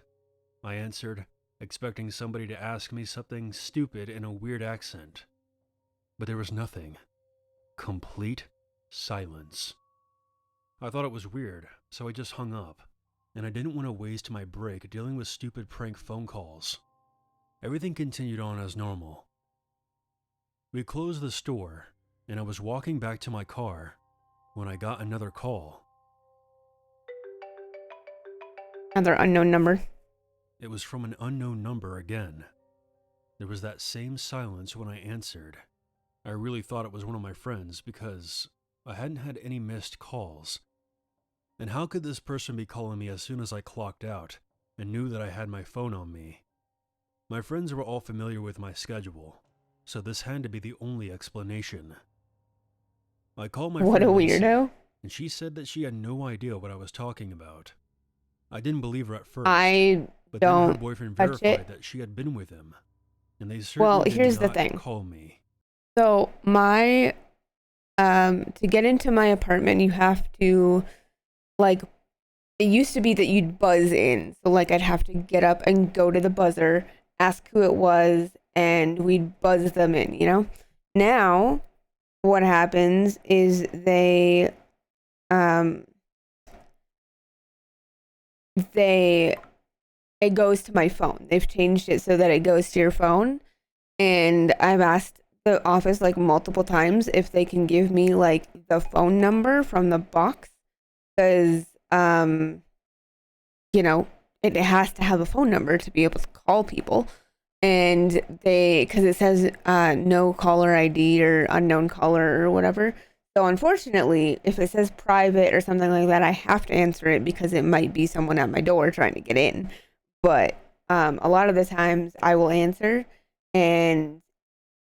I answered, expecting somebody to ask me something stupid in a weird accent. But there was nothing. Complete silence. I thought it was weird, so I just hung up. And I didn't want to waste my break dealing with stupid prank phone calls. Everything continued on as normal. We closed the store, and I was walking back to my car when I got another call. Another unknown number. It was from an unknown number again. There was that same silence when I answered. I really thought it was one of my friends because I hadn't had any missed calls. And how could this person be calling me as soon as I clocked out and knew that I had my phone on me? My friends were all familiar with my schedule, so this had to be the only explanation. I called my What friend a Lisa, weirdo. and she said that she had no idea what I was talking about. I didn't believe her at first, but then her don't boyfriend touch verified it. that she had been with him, and they certainly Well, did here's the not thing. call me. So my to get into my apartment, you have to, like, it used to be that you'd buzz in. So like I'd have to get up and go to the buzzer, ask who it was, and we'd buzz them in, you know? Now what happens is it goes to my phone. They've changed it so that it goes to your phone. And I've asked the office like multiple times if they can give me like the phone number from the box, because you know, it has to have a phone number to be able to call people. And because it says no caller ID or unknown caller or whatever. So unfortunately, if it says private or something like that, I have to answer it because it might be someone at my door trying to get in. But a lot of the times I will answer and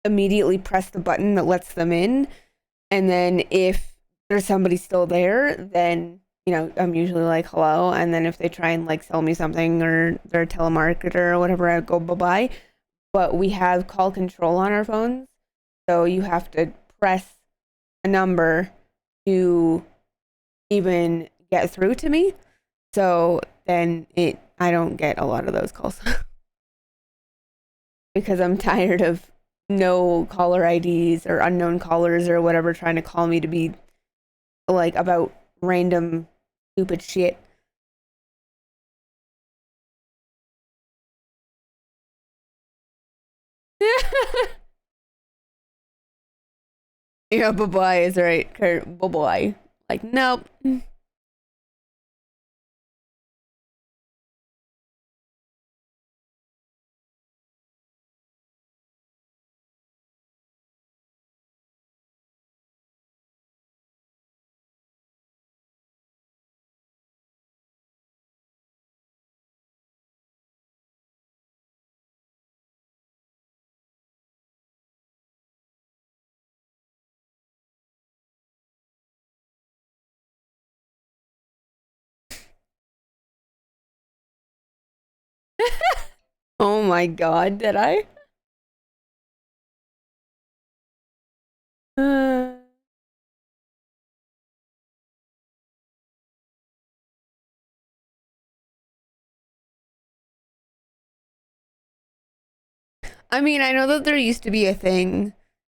immediately press the button that lets them in. And then if there's somebody still there, then, you know, I'm usually like, hello. And then if they try and like sell me something or they're a telemarketer or whatever, I go bye-bye. But we have call control on our phones. So you have to press a number to even get through to me. So then I don't get a lot of those calls. Because I'm tired of no caller IDs or unknown callers or whatever trying to call me to be like about random stupid shit. Yeah, bye-bye is right, Kurt. Bye-bye. Like, nope. Oh my god, did I? I mean, I know that there used to be a thing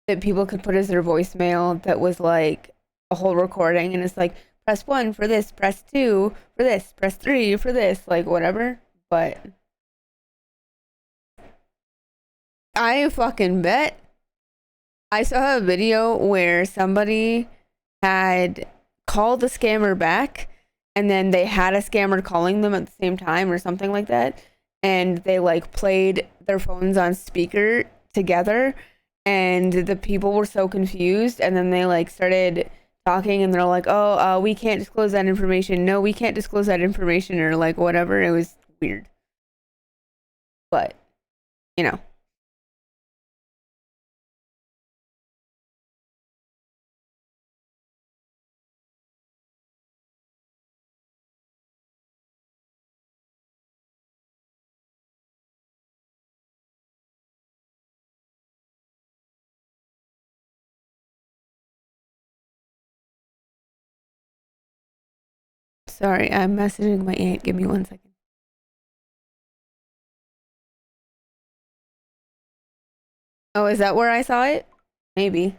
that people could put as their voicemail that was like a whole recording, and it's like, press 1 for this, press 2 for this, press 3 for this, like whatever. But I fucking bet I saw a video where somebody had called the scammer back, and then they had a scammer calling them at the same time or something like that, and they like played their phones on speaker together, and the people were so confused, and then they like started talking, and they're like, oh, we can't disclose that information. No, we can't disclose that information, or like whatever. It was weird. But, you know. sorry. I'm messaging my aunt. Give me 1 second. Oh, is that where I saw it? Maybe.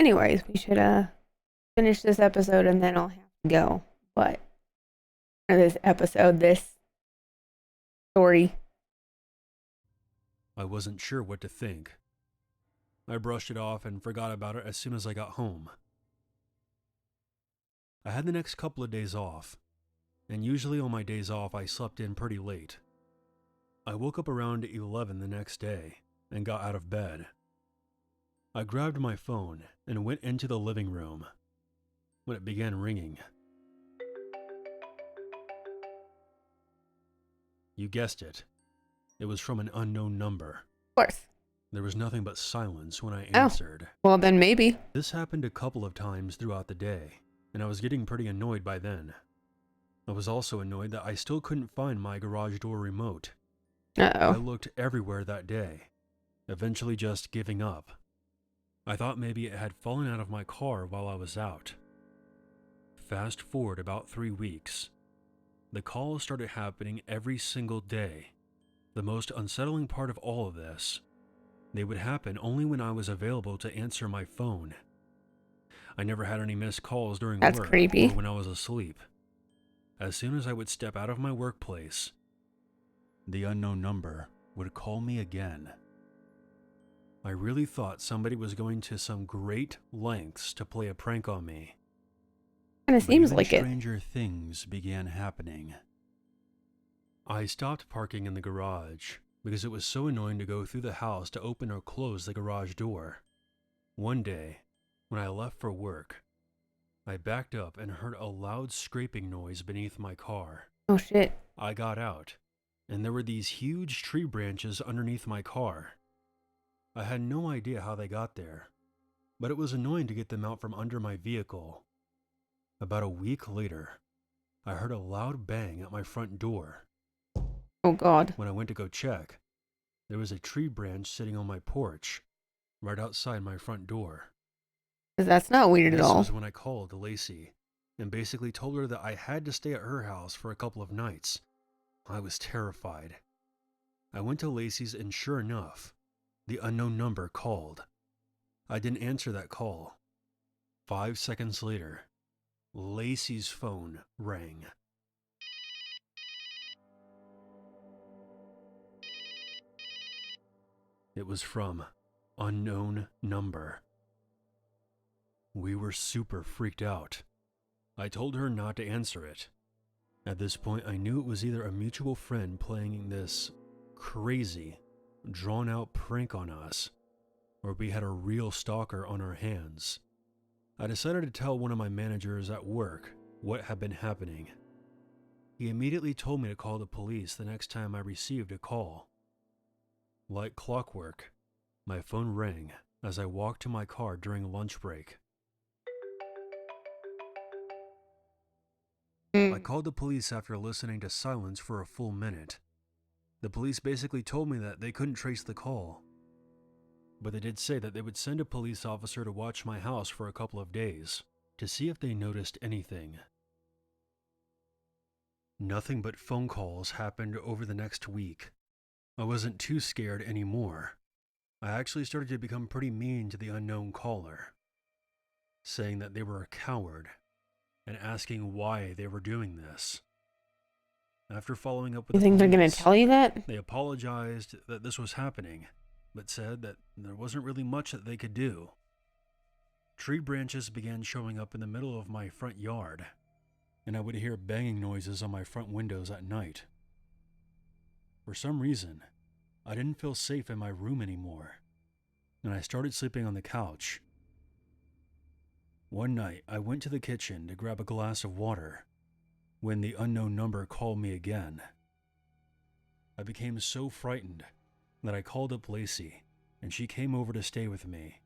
Anyways, we should finish this episode and then I'll have to go. But this episode, this story. I wasn't sure what to think. I brushed it off and forgot about it as soon as I got home. I had the next couple of days off, and usually on my days off I slept in pretty late. I woke up around 11 the next day and got out of bed. I grabbed my phone and went into the living room when it began ringing. You guessed it. It was from an unknown number. Of course. There was nothing but silence when I answered. Well, then maybe. This happened a couple of times throughout the day, and I was getting pretty annoyed by then. I was also annoyed that I still couldn't find my garage door remote. Uh-oh. I looked everywhere that day, eventually just giving up. I thought maybe it had fallen out of my car while I was out. Fast forward about 3 weeks. The calls started happening every single day. The most unsettling part of all of this, they would happen only when I was available to answer my phone. I never had any missed calls during That's work creepy. or when I was asleep. As soon as I would step out of my workplace, the unknown number would call me again. I really thought somebody was going to some great lengths to play a prank on me. Kind of seems even like it. stranger things began happening. I stopped parking in the garage because it was so annoying to go through the house to open or close the garage door. One day, when I left for work, I backed up and heard a loud scraping noise beneath my car. Oh shit. I got out, and there were these huge tree branches underneath my car. I had no idea how they got there, but it was annoying to get them out from under my vehicle. About a week later, I heard a loud bang at my front door. Oh God. When I went to go check, there was a tree branch sitting on my porch, right outside my front door. That's not weird at all. This was when I called Lacey and basically told her that I had to stay at her house for a couple of nights. I was terrified. I went to Lacey's and sure enough, the unknown number called. I didn't answer that call. 5 seconds later, Lacey's phone rang. It was from unknown number. We were super freaked out. I told her not to answer it. At this point, I knew it was either a mutual friend playing this crazy, drawn-out prank on us, or we had a real stalker on our hands. I decided to tell one of my managers at work what had been happening. He immediately told me to call the police the next time I received a call. Like clockwork, my phone rang as I walked to my car during lunch break. I called the police after listening to silence for a full minute. The police basically told me that they couldn't trace the call, but they did say that they would send a police officer to watch my house for a couple of days to see if they noticed anything. Nothing but phone calls happened over the next week. I wasn't too scared anymore. I actually started to become pretty mean to the unknown caller, saying that they were a coward and asking why they were doing this. After following up with You think they're gonna tell you that? They apologized that this was happening, but said that there wasn't really much that they could do. Tree branches began showing up in the middle of my front yard, and I would hear banging noises on my front windows at night. For some reason, I didn't feel safe in my room anymore. and I started sleeping on the couch. One night, I went to the kitchen to grab a glass of water when the unknown number called me again. I became so frightened that I called up Lacey, and she came over to stay with me.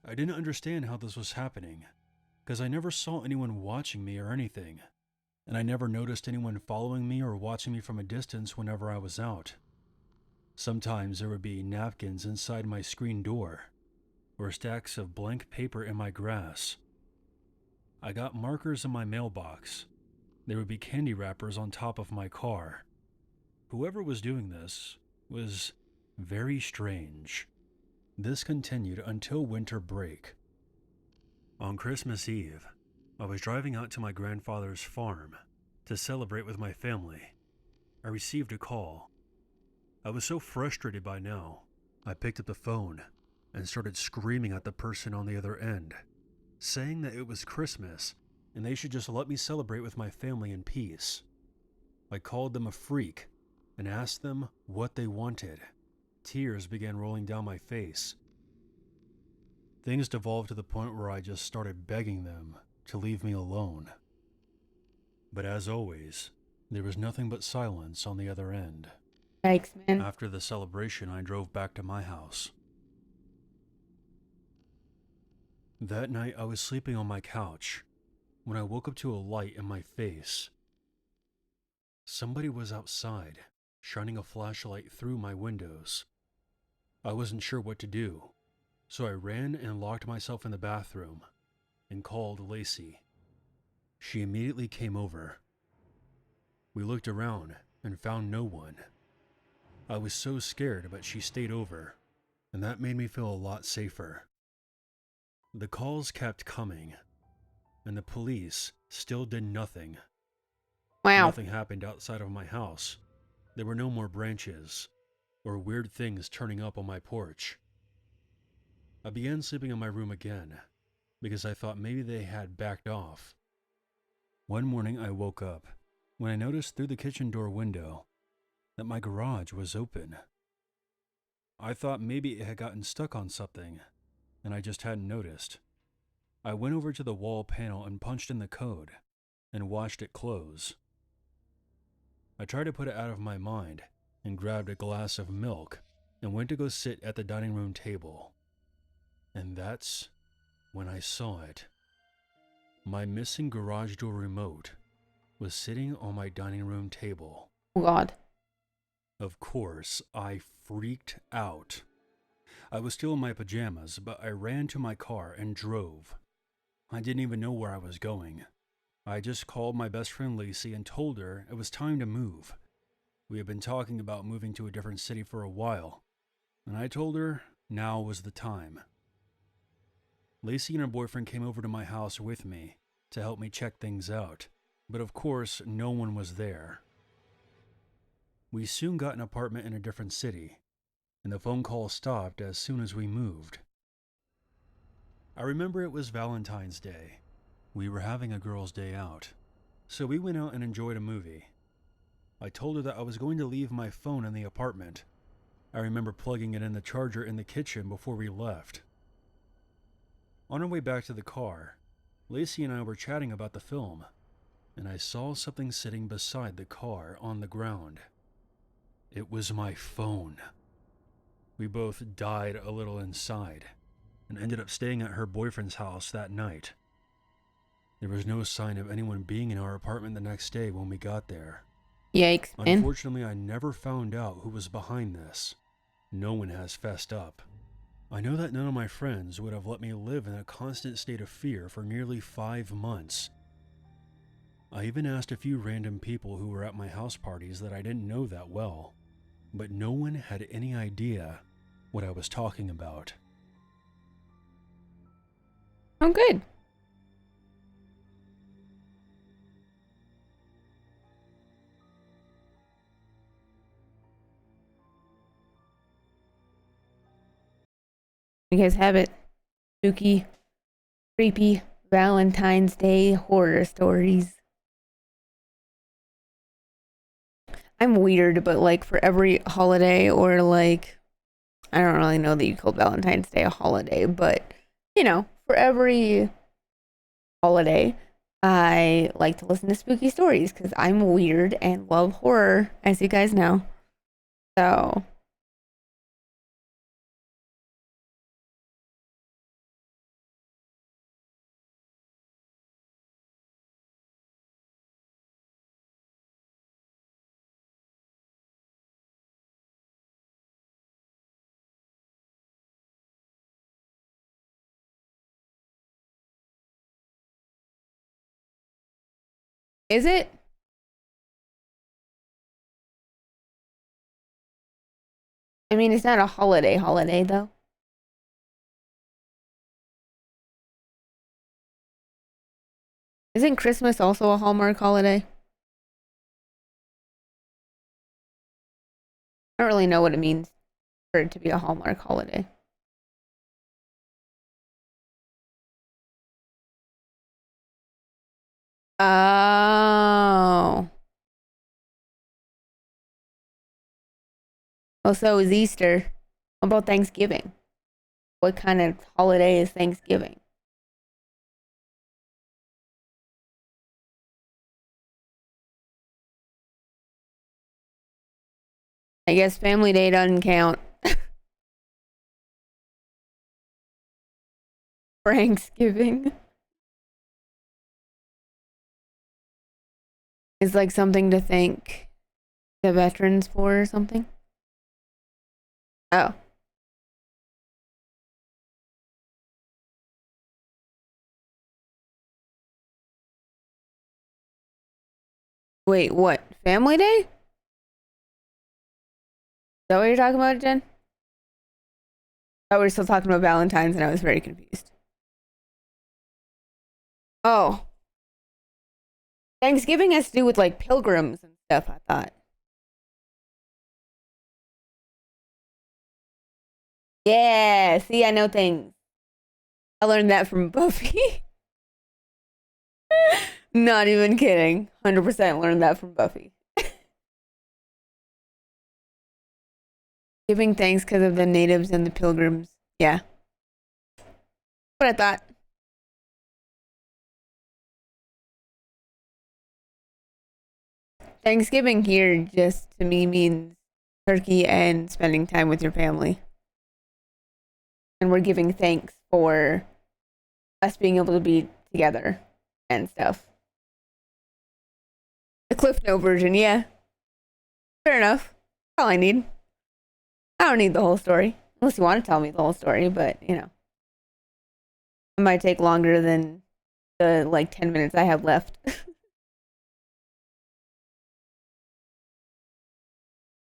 I didn't understand how this was happening, because I never saw anyone watching me or anything, and I never noticed anyone following me or watching me from a distance whenever I was out. Sometimes there would be napkins inside my screen door, or stacks of blank paper in my grass. I got markers in my mailbox. There would be candy wrappers on top of my car. Whoever was doing this was very strange. This continued until winter break. On Christmas Eve, I was driving out to my grandfather's farm to celebrate with my family. I received a call. I was so frustrated by now, I picked up the phone and started screaming at the person on the other end, saying that it was Christmas and they should just let me celebrate with my family in peace. I called them a freak and asked them what they wanted. Tears began rolling down my face. Things devolved to the point where I just started begging them to leave me alone. But as always, there was nothing but silence on the other end. Yikes, man. After the celebration, I drove back to my house. That night, I was sleeping on my couch when I woke up to a light in my face. Somebody was outside, shining a flashlight through my windows. I wasn't sure what to do, so I ran and locked myself in the bathroom and called Lacey. She immediately came over. We looked around and found no one. I was so scared, but she stayed over, and that made me feel a lot safer. The calls kept coming, and the police still did nothing. Wow. Nothing happened outside of my house. There were no more branches or weird things turning up on my porch. I began sleeping in my room again because I thought maybe they had backed off. One morning I woke up when I noticed through the kitchen door window that my garage was open. I thought maybe it had gotten stuck on something, and I just hadn't noticed. I went over to the wall panel and punched in the code and watched it close. I tried to put it out of my mind and grabbed a glass of milk and went to go sit at the dining room table. And that's when I saw it. My missing garage door remote was sitting on my dining room table. Oh God. Of course, I freaked out. I was still in my pajamas, but I ran to my car and drove. I didn't even know where I was going. I just called my best friend Lacey and told her it was time to move. We had been talking about moving to a different city for a while, and I told her now was the time. Lacey and her boyfriend came over to my house with me to help me check things out, but of course no one was there. We soon got an apartment in a different city, and the phone call stopped as soon as we moved. I remember it was Valentine's Day. We were having a girls' day out, so we went out and enjoyed a movie. I told her that I was going to leave my phone in the apartment. I remember plugging it in the charger in the kitchen before we left. On our way back to the car, Lacey and I were chatting about the film, and I saw something sitting beside the car on the ground. It was my phone. We both died a little inside and ended up staying at her boyfriend's house that night. There was no sign of anyone being in our apartment the next day when we got there. Yikes, man. Unfortunately, I never found out who was behind this. No one has fessed up. I know that none of my friends would have let me live in a constant state of fear for nearly 5 months. I even asked a few random people who were at my house parties that I didn't know that well, but no one had any idea what I was talking about. Oh, good. You guys have it. Spooky, creepy Valentine's Day horror stories. I'm weird, but like for every holiday or like I don't really know that you call Valentine's Day a holiday, but you know, for every holiday, I like to listen to spooky stories because I'm weird and love horror, as you guys know. So is it? I mean, it's not a holiday though. Isn't Christmas also a Hallmark holiday? I don't really know what it means for it to be a Hallmark holiday. Oh. Well, so is Easter. What about Thanksgiving? What kind of holiday is Thanksgiving? I guess Family Day doesn't count. Thanksgiving is like something to thank the veterans for or something. Oh. Wait, what? Family Day? Is that what you're talking about, Jen? Oh, we're still talking about Valentine's and I was very confused. Oh. Thanksgiving has to do with like pilgrims and stuff, I thought. Yeah, see, I know things. I learned that from Buffy. Not even kidding. 100% learned that from Buffy. Giving thanks because of the natives and the pilgrims. Yeah. What I thought. Thanksgiving here just to me means turkey and spending time with your family. And we're giving thanks for us being able to be together and stuff. The Cliff Note version, yeah. Fair enough. That's all I need. I don't need the whole story. Unless you want to tell me the whole story, but, you know. It might take longer than the, like, 10 minutes I have left.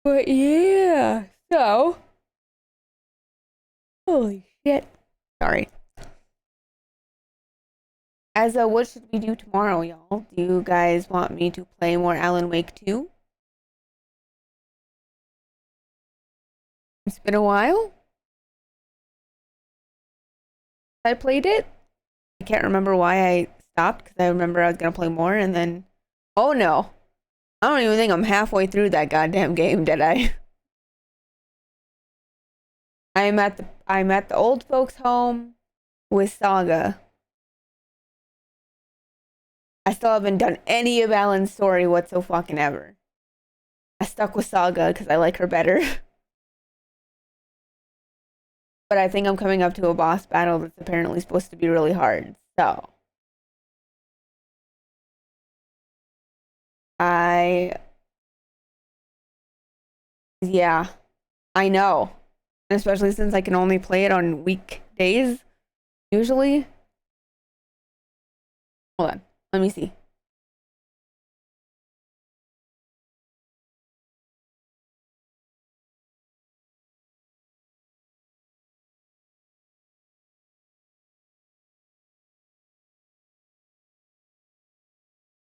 But, yeah. So. Holy shit. Sorry. As a what should we do tomorrow, y'all? Do you guys want me to play more Alan Wake 2? It's been a while. I played it. I can't remember why I stopped because I remember I was gonna play more and then oh no. I don't even think I'm halfway through that goddamn game, did I? I'm at the old folks home with Saga. I still haven't done any of Alan's story whatsoever. I stuck with Saga because I like her better. But I think I'm coming up to a boss battle that's apparently supposed to be really hard. So yeah, I know. Especially since I can only play it on weekdays, usually. Hold on, let me see.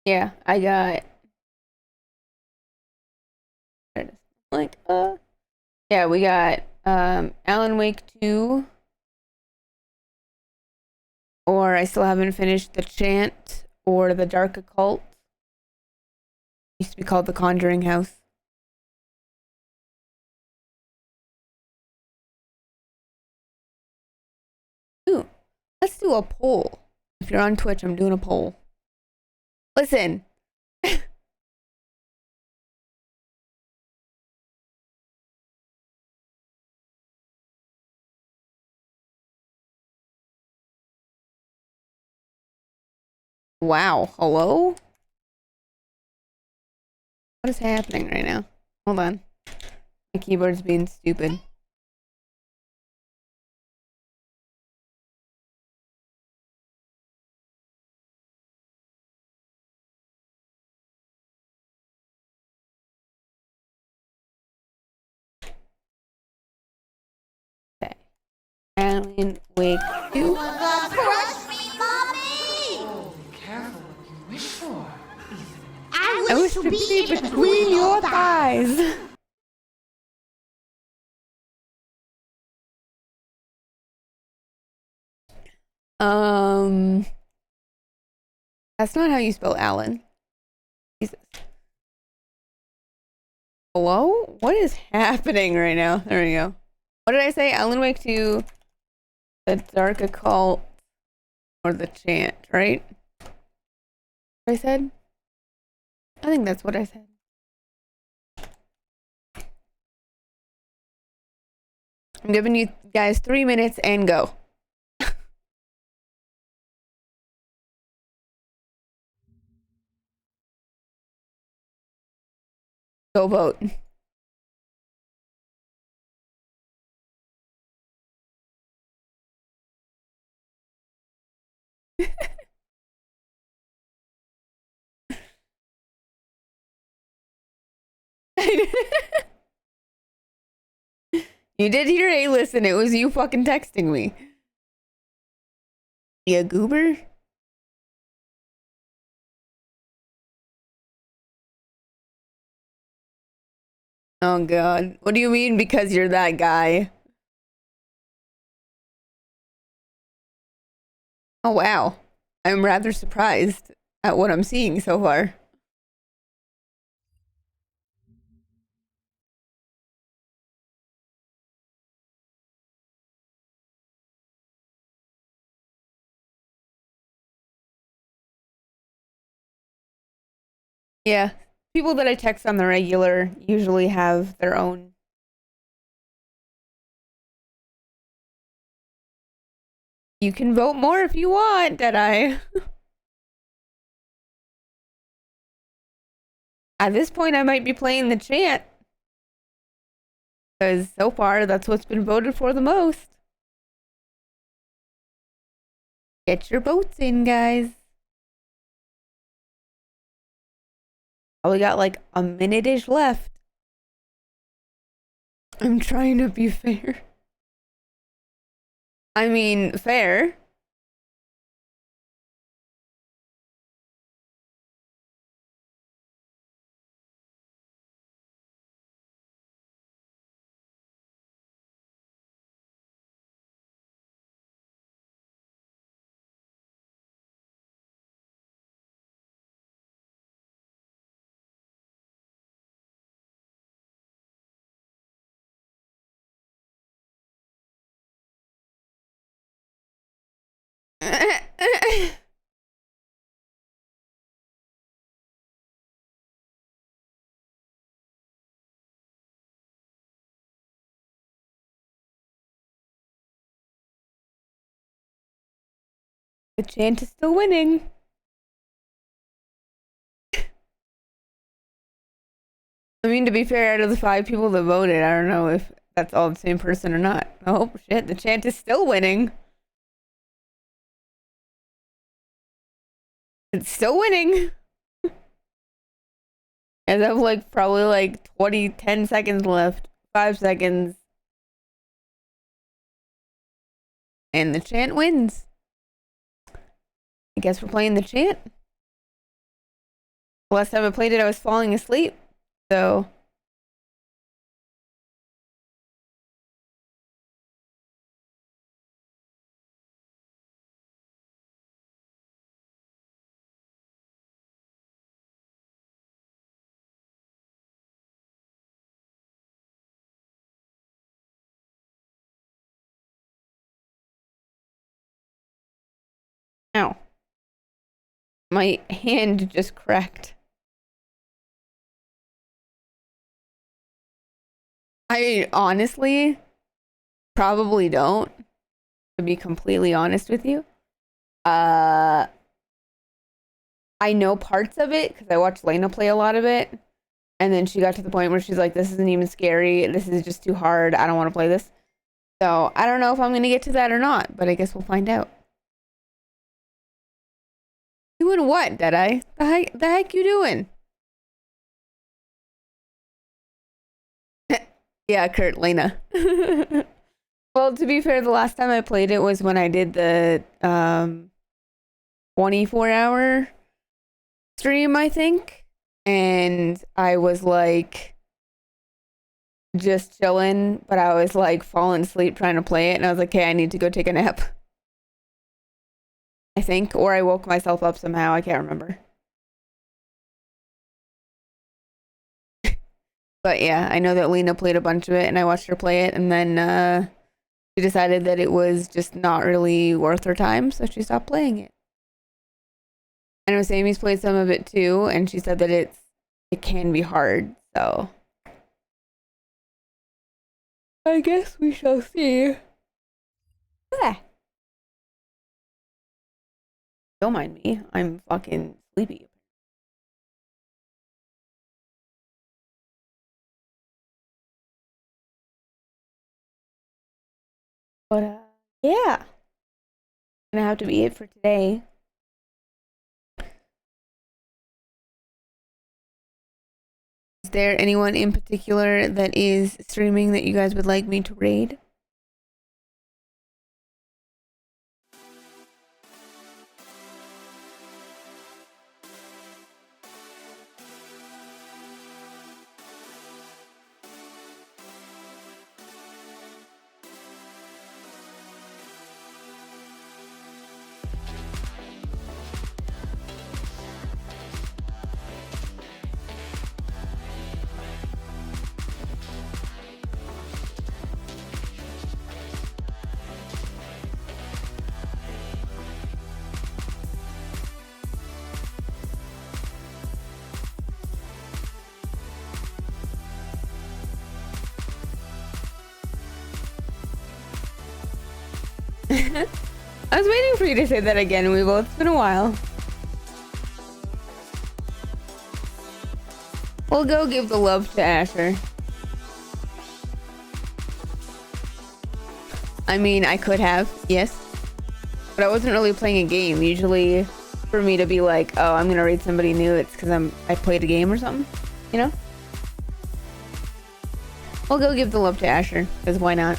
Yeah, I got like yeah, we got Alan Wake 2, or I still haven't finished The Chant or The Dark Occult. Used to be called The Conjuring House. Ooh, let's do a poll. If you're on Twitch, I'm doing a poll. Listen. Wow, hello? What is happening right now? Hold on. My keyboard's being stupid. Okay. Alan, wake you. Crush me, mommy! Careful what you wish for. I I wish to be between your thighs. That's not how you spell Alan. Jesus. Hello? What is happening right now? There we go. What did I say? Alan Wake 2, the Dark Occult, or the Chant, right? What I said? I think that's what I said. I'm giving you guys 3 minutes and go. Go vote. You did hear a listen, it was you fucking texting me. You goober? Oh god. What do you mean because you're that guy? Oh wow. I'm rather surprised at what I'm seeing so far. Yeah. People that I text on the regular usually have their own. You can vote more if you want, Deadeye. At this point, I might be playing the chant. Because so far, that's what's been voted for the most. Get your votes in, guys. Probably got like a minute-ish left. I'm trying to be fair. I mean, fair. The chant is still winning. I mean, to be fair, out of the 5 people that voted, I don't know if that's all the same person or not. Oh, shit, the chant is still winning. It's still winning. And I have like probably like 10 seconds left. 5 seconds. And the chant wins. I guess we're playing the chant. The last time I played it, I was falling asleep. So My hand just cracked. I honestly probably don't, to be completely honest with you. I know parts of it because I watched Lena play a lot of it. And then she got to the point where she's like, this isn't even scary. This is just too hard. I don't want to play this. So I don't know if I'm going to get to that or not, but I guess we'll find out. Doing what, Deadeye? The heck you doing? Yeah, Kurt, Lena. Well, to be fair, the last time I played it was when I did the 24-hour stream, I think. And I was like just chilling, but I was like falling asleep trying to play it. And I was like, hey, I need to go take a nap. I think, or I woke myself up somehow. I can't remember. But yeah, I know that Lena played a bunch of it and I watched her play it, and then she decided that it was just not really worth her time, so she stopped playing it. I know Sammy's played some of it too, and she said that it can be hard, so I guess we shall see. Ah. Don't mind me, I'm fucking sleepy. But yeah, gonna have to be it for today. Is there anyone in particular that is streaming that you guys would like me to raid? I was waiting for you to say that again, Weeble. It's been a while. We'll go give the love to Asher. I mean, I could have, yes. But I wasn't really playing a game. Usually, for me to be like, oh, I'm gonna raid somebody new, it's because I played a game or something, you know? We'll go give the love to Asher, because why not?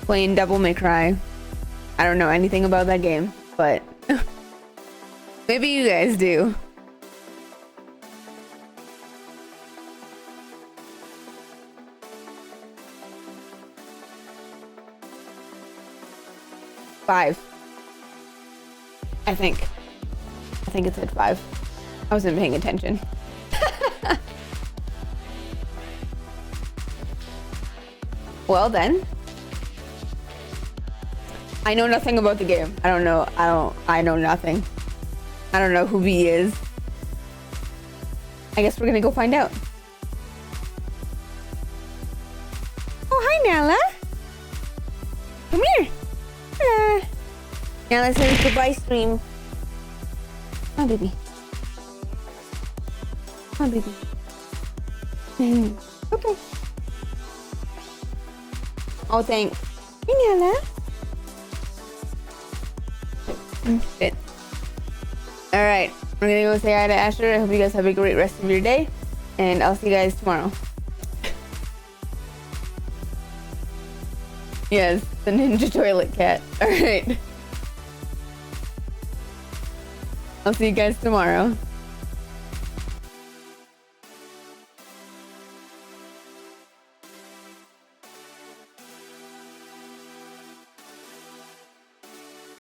Playing Devil May Cry. I don't know anything about that game, but maybe you guys do. Five. I think it said 5. I wasn't paying attention. Well then. I know nothing about the game. I know nothing. I don't know who B is. I guess we're gonna go find out. Oh, hi, Nala. Come here. Now let's have a goodbye stream. Come on, baby. Come on, baby. Okay. Oh, thanks. Hey, Nala. Shit. Alright, we're gonna go say hi to Asher. I hope you guys have a great rest of your day, and I'll see you guys tomorrow. Yes, the ninja toilet cat. Alright. I'll see you guys tomorrow.